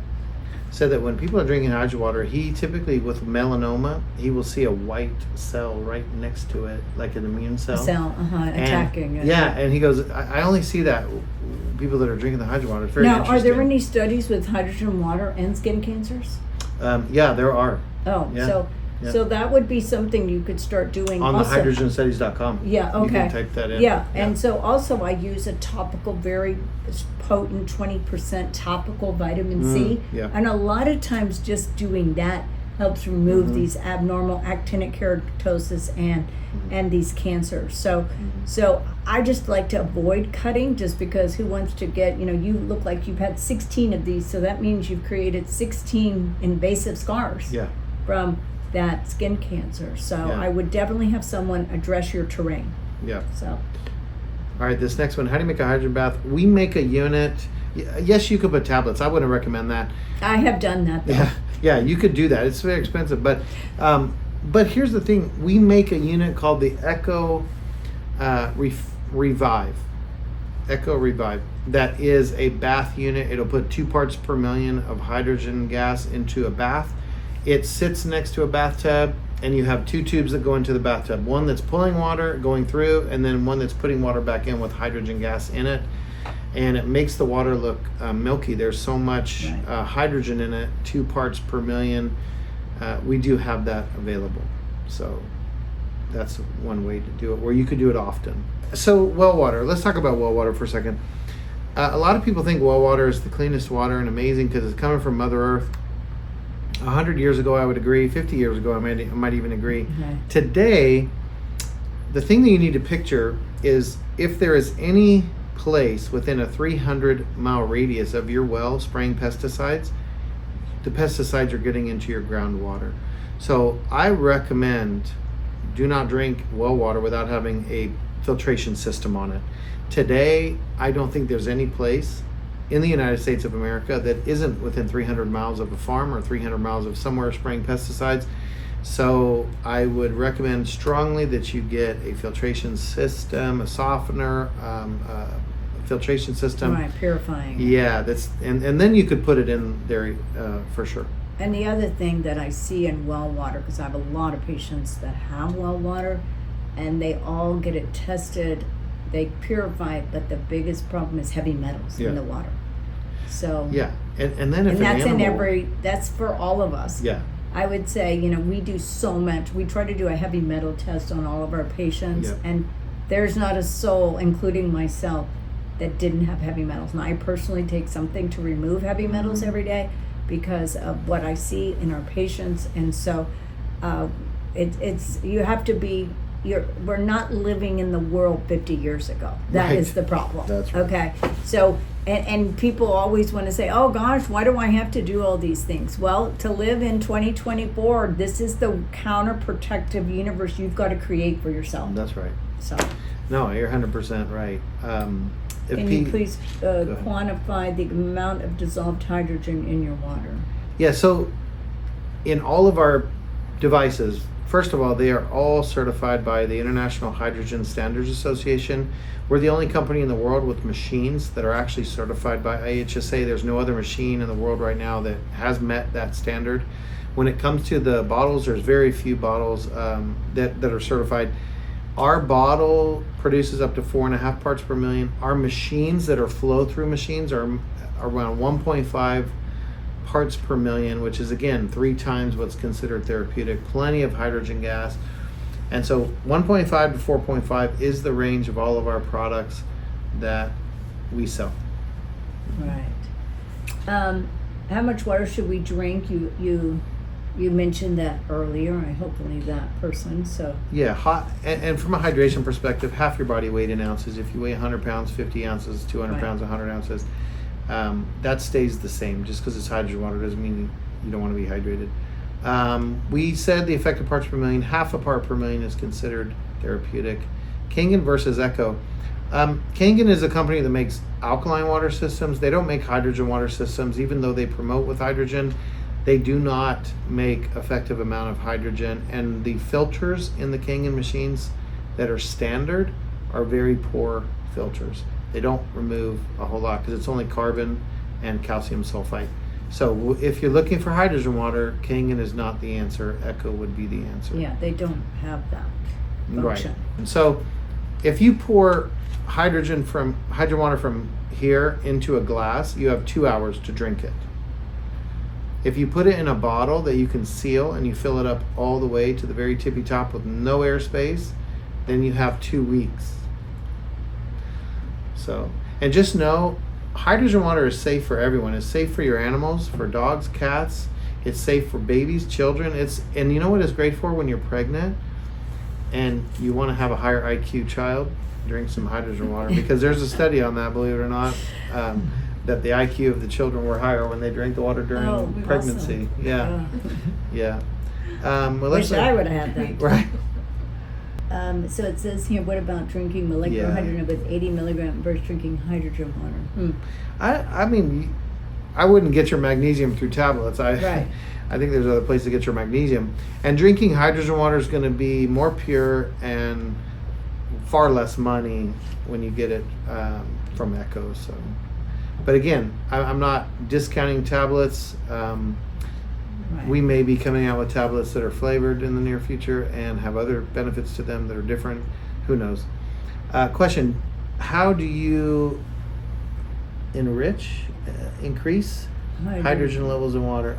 said that when people are drinking hydrogen water, he typically, with melanoma, he will see a white cell right next to it, like an immune cell. Attacking it. Yeah, and he goes, I only see that people that are drinking the hydrogen water. It's very interesting. Now, are there any studies with hydrogen water and skin cancers? Yeah, there are. Oh, Yeah. So that would be something you could start doing On also. the hydrogenstudies.com. Yeah, okay. You can type that in. Yeah, and so also I use a topical, very potent 20% topical vitamin C. Yeah. And a lot of times just doing that helps remove these abnormal actinic keratosis and these cancers. So I just like to avoid cutting, just because who wants to get, you look like you've had 16 of these, so that means you've created 16 invasive scars from that skin cancer. So I would definitely have someone address your terrain. Yeah. So. All right, this next one, how do you make a hydrogen bath? We make a unit. Yes, you could put tablets. I wouldn't recommend that. I have done that, though. Yeah, you could do that. It's very expensive, but here's the thing. We make a unit called the Echo Revive. Echo Revive. That is a bath unit. It'll put 2 parts per million of hydrogen gas into a bath. It sits next to a bathtub, and you have 2 tubes that go into the bathtub. One that's pulling water going through, and then one that's putting water back in with hydrogen gas in it. And it makes the water look milky. There's so much hydrogen in it, 2 parts per million. We do have that available. So that's one way to do it, where you could do it often. So well water, let's talk about well water for a second. A lot of people think well water is the cleanest water and amazing because it's coming from Mother Earth. 100 years ago, I would agree. 50 years ago, I might even agree. Okay. Today, the thing that you need to picture is if there is any place within a 300-mile radius of your well spraying pesticides, the pesticides are getting into your groundwater. So I recommend do not drink well water without having a filtration system on it. Today, I don't think there's any place in the United States of America that isn't within 300 miles of a farm or 300 miles of somewhere spraying pesticides. So I would recommend strongly that you get a filtration system, a softener, a filtration system. Right, purifying. Yeah, and then you could put it in there for sure. And the other thing that I see in well water, because I have a lot of patients that have well water, and they all get it tested, they purify it, but the biggest problem is heavy metals in the water. So and then if that's for all of us. Yeah. I would say, we do so much. We try to do a heavy metal test on all of our patients, and there's not a soul, including myself, that didn't have heavy metals. And I personally take something to remove heavy metals every day because of what I see in our patients. And so it's you have to be. We're not living in the world 50 years ago. That Right. is the problem. That's right. Okay, so and people always want to say, "Oh gosh, why do I have to do all these things?" Well, to live in 2024, this is the counterprotective universe you've got to create for yourself. That's right. So, No, you're 100% right. If can P- you please ahead. quantify the amount of dissolved hydrogen in your water? Yeah, so in all of our devices, first of all, they are all certified by the International Hydrogen Standards Association. We're the only company in the world with machines that are actually certified by IHSA. There's no other machine in the world right now that has met that standard. When it comes to the bottles, there's very few bottles that are certified. Our bottle produces up to 4.5 parts per million. Our machines that are flow-through machines are around 1.5 parts per million, which is again 3 times what's considered therapeutic. Plenty of hydrogen gas. And so 1.5 to 4.5 is the range of all of our products that we sell. Right. How much water should we drink? You mentioned that earlier. I hopefully that person. So Yeah, hot and from a hydration perspective, half your body weight in ounces. If you weigh 100 pounds, 50 ounces, 200 Right. pounds, 100 ounces, that stays the same. Just because it's hydrogen water doesn't mean you don't want to be hydrated. We said the effective parts per million, half a part per million is considered therapeutic. Kangen versus Echo. Kangen is a company that makes alkaline water systems. They don't make hydrogen water systems, even though they promote with hydrogen. They do not make effective amount of hydrogen, and the filters in the Kangen machines that are standard are very poor filters. They don't remove a whole lot because it's only carbon and calcium sulfite. So if you're looking for hydrogen water, Kangen is not the answer. Echo would be the answer. yeah, they don't have that Right. function. And so if you pour hydrogen water from here into a glass, you have 2 hours to drink it. If you put it in a bottle that you can seal and you fill it up all the way to the very tippy top with no airspace, then you have 2 weeks. So, and just know, hydrogen water is safe for everyone. It's safe for your animals, for dogs, cats. It's safe for babies, children. And you know what it's great for when you're pregnant and you want to have a higher IQ child? Drink some hydrogen water, because there's a study on that, believe it or not, that the IQ of the children were higher when they drank the water during pregnancy. Awesome. Yeah, yeah. Well, Wish I would have had that. Right. So it says here, what about drinking molecular Yeah. hydrogen with 80 milligram versus drinking hydrogen water? I mean, I wouldn't get your magnesium through tablets. Right. I think there's other places to get your magnesium. And drinking hydrogen water is going to be more pure and far less money when you get it from Echo. So, but again, I'm not discounting tablets. Right. We may be coming out with tablets that are flavored in the near future and have other benefits to them that are different. Who knows? Question: how do you increase hydrogen levels in water?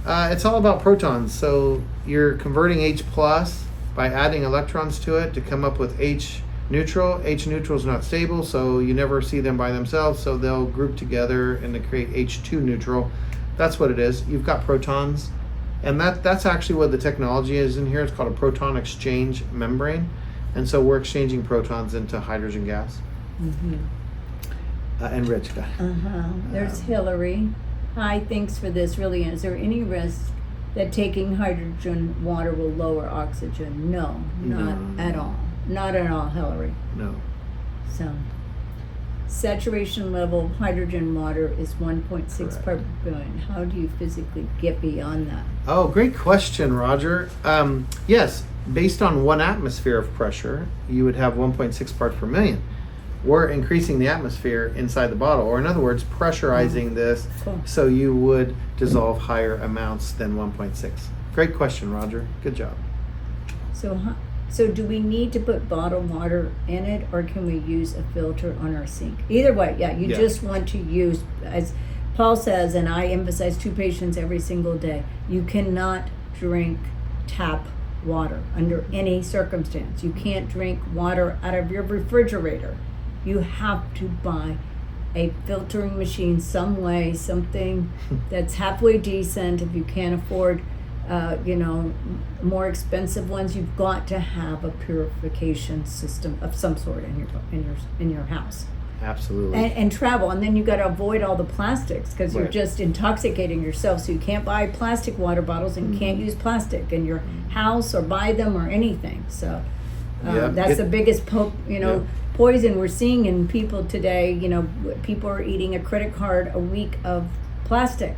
It's all about protons. So you're converting H plus by adding electrons to it to come up with H neutral. H neutral is not stable, so you never see them by themselves, so they'll group together and to create H2 neutral. That's what it is. You've got protons, and that's actually what the technology is in here. It's called a proton exchange membrane, and so we're exchanging protons into hydrogen gas. Mm-hmm. And Rich, go ahead. There's Hillary. Hi, thanks for this. Really, is there any risk that taking hydrogen water will lower oxygen? No, not No. at all. Not at all, Hillary. No. So, saturation level of hydrogen water is 1.6 Correct. part per billion. How do you physically get beyond that? Oh, great question, Roger. Yes, based on 1 atmosphere of pressure, you would have 1.6 parts per million. We're increasing the atmosphere inside the bottle, or in other words, pressurizing this, Cool. so you would dissolve higher amounts than 1.6. Great question, Roger. Good job. So do we need to put bottled water in it, or can we use a filter on our sink? Either way, yeah, you Yeah. just want to use, as Paul says, and I emphasize to patients every single day, you cannot drink tap water under any circumstance. You can't drink water out of your refrigerator. You have to buy a filtering machine some way, something that's halfway decent. If you can't afford more expensive ones. You've got to have a purification system of some sort in your house. Absolutely. And travel, and then you got to avoid all the plastics because you're Right. just intoxicating yourself. So you can't buy plastic water bottles, and you can't use plastic in your house or buy them or anything. So that's the biggest poison we're seeing in people today. People are eating a credit card a week of plastic,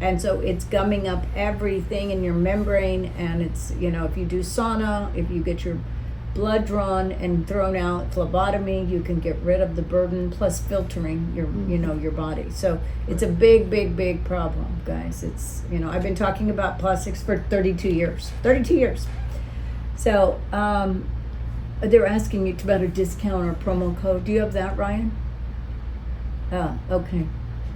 and so it's gumming up everything in your membrane. And it's if you do sauna, if you get your blood drawn and thrown out, phlebotomy, you can get rid of the burden, plus filtering your body. So it's a big problem, guys. It's I've been talking about plastics for 32 years. So they're asking you about a discount or promo code. Do you have that, Ryan? Okay.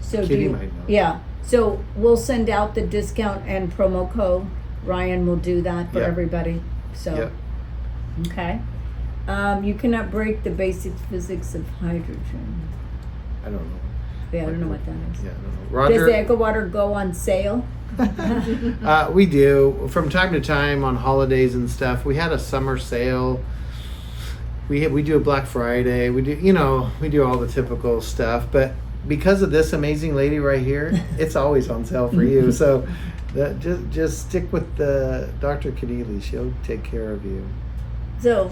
So Kitty might know. Yeah. So we'll send out the discount and promo code. Ryan will do that for Yep. everybody. So Yep. okay. You cannot break the basic physics of hydrogen. I don't know. Yeah, I don't know what that is. Yeah, I don't know. Does Roger. the Eco Water go on sale? We do from time to time on holidays and stuff. We had a summer sale. We do a Black Friday. We do all the typical stuff. But because of this amazing lady right here, it's always on sale for you. So just stick with the Dr. Kadili. She'll take care of you. So,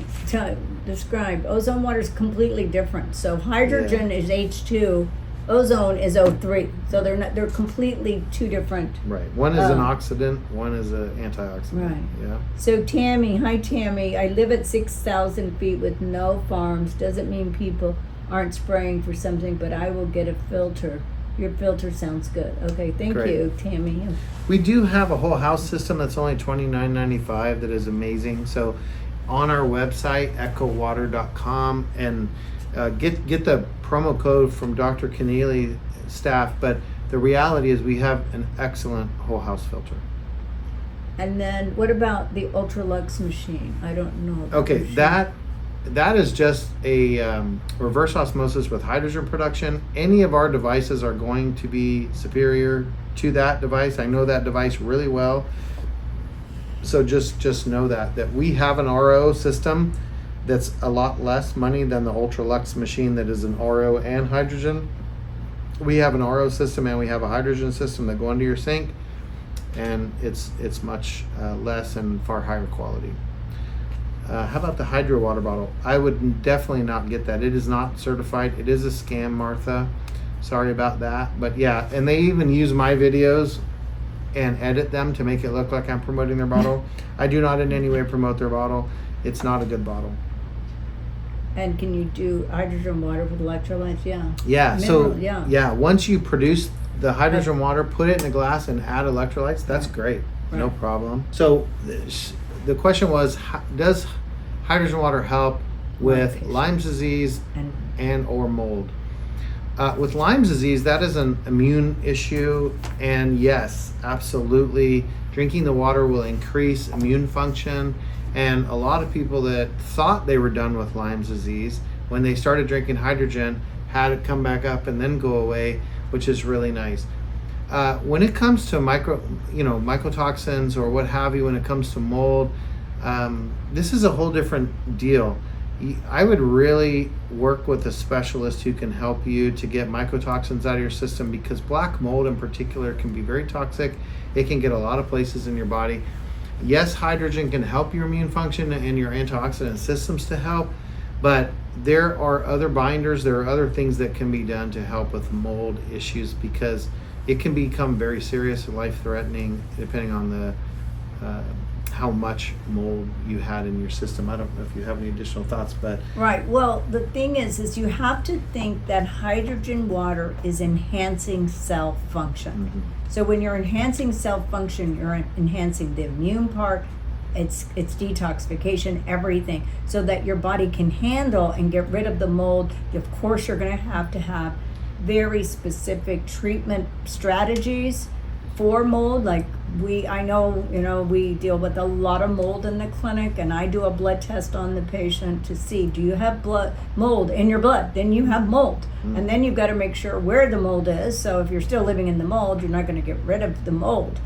describe. Ozone water is completely different. So, hydrogen is H2, ozone is O3. So, they're completely two different. Right. One is an oxidant, one is an antioxidant. Right. Yeah. So, Tammy, hi Tammy. I live at 6,000 feet with no farms. Doesn't mean people aren't spraying for something, but I will get a filter. Your filter sounds good. Okay, thank Great. you, Tammy. We do have a whole house system that's only $29.95 that is amazing. So on our website, echowater.com, and get the promo code from Dr. Keneally staff. But the reality is we have an excellent whole house filter. And then what about the Ultralux machine? I don't know. About Okay, the machine. that is just a reverse osmosis with hydrogen production. Any of our devices are going to be superior to that device. I know that device really well. So just know that we have an RO system that's a lot less money than the Ultralux machine that is an RO and hydrogen. We have an RO system and we have a hydrogen system that go into your sink, and it's much less and far higher quality. How about the hydro water bottle? I would definitely not get that. It is not certified. It is a scam, Martha. Sorry about that. But yeah, and they even use my videos and edit them to make it look like I'm promoting their bottle. I do not in any way promote their bottle. It's not a good bottle. And can you do hydrogen water with electrolytes? Yeah. Yeah, Mineral, so yeah. once you produce the hydrogen water, put it in a glass and add electrolytes, that's great. No Right. problem. So the question was, does hydrogen water help with Lyme disease and or mold? With Lyme disease, that is an immune issue, and yes, absolutely, drinking the water will increase immune function. And a lot of people that thought they were done with Lyme disease, when they started drinking hydrogen, had it come back up and then go away, which is really nice. When it comes to mycotoxins or what have you, when it comes to mold, this is a whole different deal. I would really work with a specialist who can help you to get mycotoxins out of your system, because black mold in particular can be very toxic. It can get a lot of places in your body. Yes, hydrogen can help your immune function and your antioxidant systems to help, but there are other binders, there are other things that can be done to help with mold issues, because it can become very serious and life-threatening depending on the how much mold you had in your system. I don't know if you have any additional thoughts, but Right. Well, the thing is you have to think that hydrogen water is enhancing cell function. So when you're enhancing cell function, you're enhancing the immune part, it's detoxification, everything, so that your body can handle and get rid of the mold. Of course, you're going to have very specific treatment strategies for mold. Like I know, we deal with a lot of mold in the clinic, and I do a blood test on the patient to see, do you have mold in your blood? Then you have mold. And then you've got to make sure where the mold is. So if you're still living in the mold, you're not going to get rid of the mold.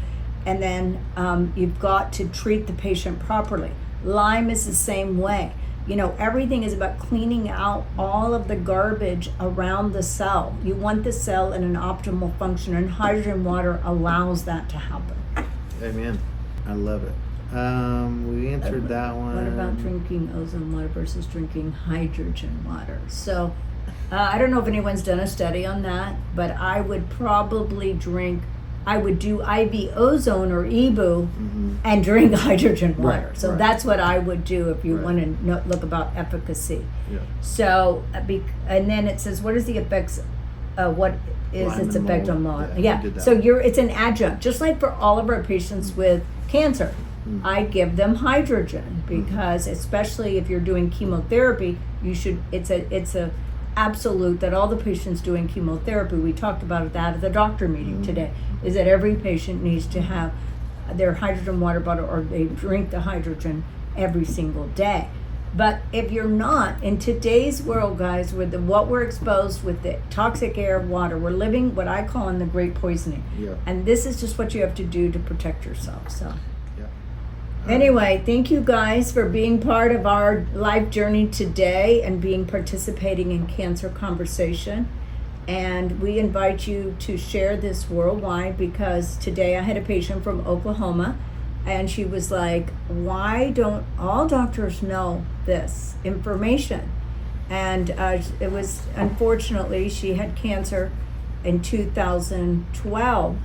and then you've got to treat the patient properly. Lyme is the same way. You know, everything is about cleaning out all of the garbage around the cell. You want the cell in an optimal function, and hydrogen water allows that to happen. Amen. I love it. We answered that one. What about drinking ozone water versus drinking hydrogen water? So I don't know if anyone's done a study on that, but I would probably do IV ozone or EBU and drink hydrogen water. Right, So right. that's what I would do if you Right. want to look about efficacy. Yeah. So, and then it says, what is the effects, what is Lyme its and effect mold. on mold? Yeah, we Yeah, did that. so it's an adjunct, just like for all of our patients with cancer. I give them hydrogen because, especially if you're doing chemotherapy, it's a absolute that all the patients doing chemotherapy, we talked about that at the doctor meeting today, is that every patient needs to have their hydrogen water bottle, or they drink the hydrogen every single day. But if you're not, in today's world, guys, with what we're exposed with, the toxic air, water, we're living what I call in the great poisoning. Yeah. And this is just what you have to do to protect yourself. So Yeah. anyway, thank you guys for being part of our life journey today and participating in Cancer Conversation. And we invite you to share this worldwide, because today I had a patient from Oklahoma, and she was like, why don't all doctors know this information? And it was, unfortunately, she had cancer in 2012,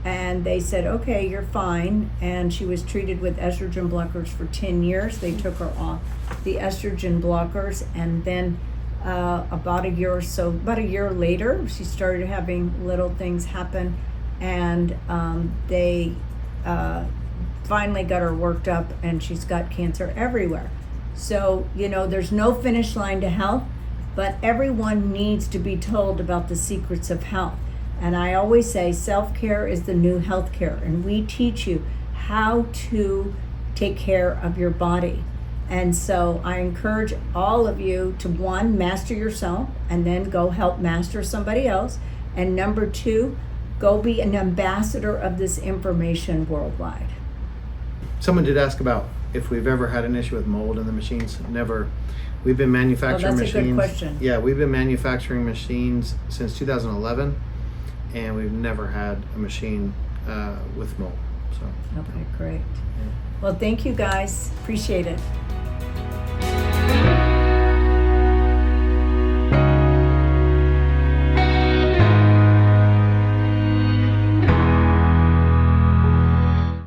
and they said, okay, you're fine. And she was treated with estrogen blockers for 10 years. They took her off the estrogen blockers, and then about a year later, she started having little things happen, and they finally got her worked up, and she's got cancer everywhere. So, you know, there's no finish line to health, but everyone needs to be told about the secrets of health. And I always say self-care is the new healthcare, and we teach you how to take care of your body. And so I encourage all of you to, one, master yourself, and then go help master somebody else. And number two, go be an ambassador of this information worldwide. Someone did ask about if we've ever had an issue with mold in the machines. Never. We've been manufacturing that's a machines. good question. Yeah, we've been manufacturing machines since 2011, and we've never had a machine with mold. So. Okay, great. Well, thank you guys. Appreciate it.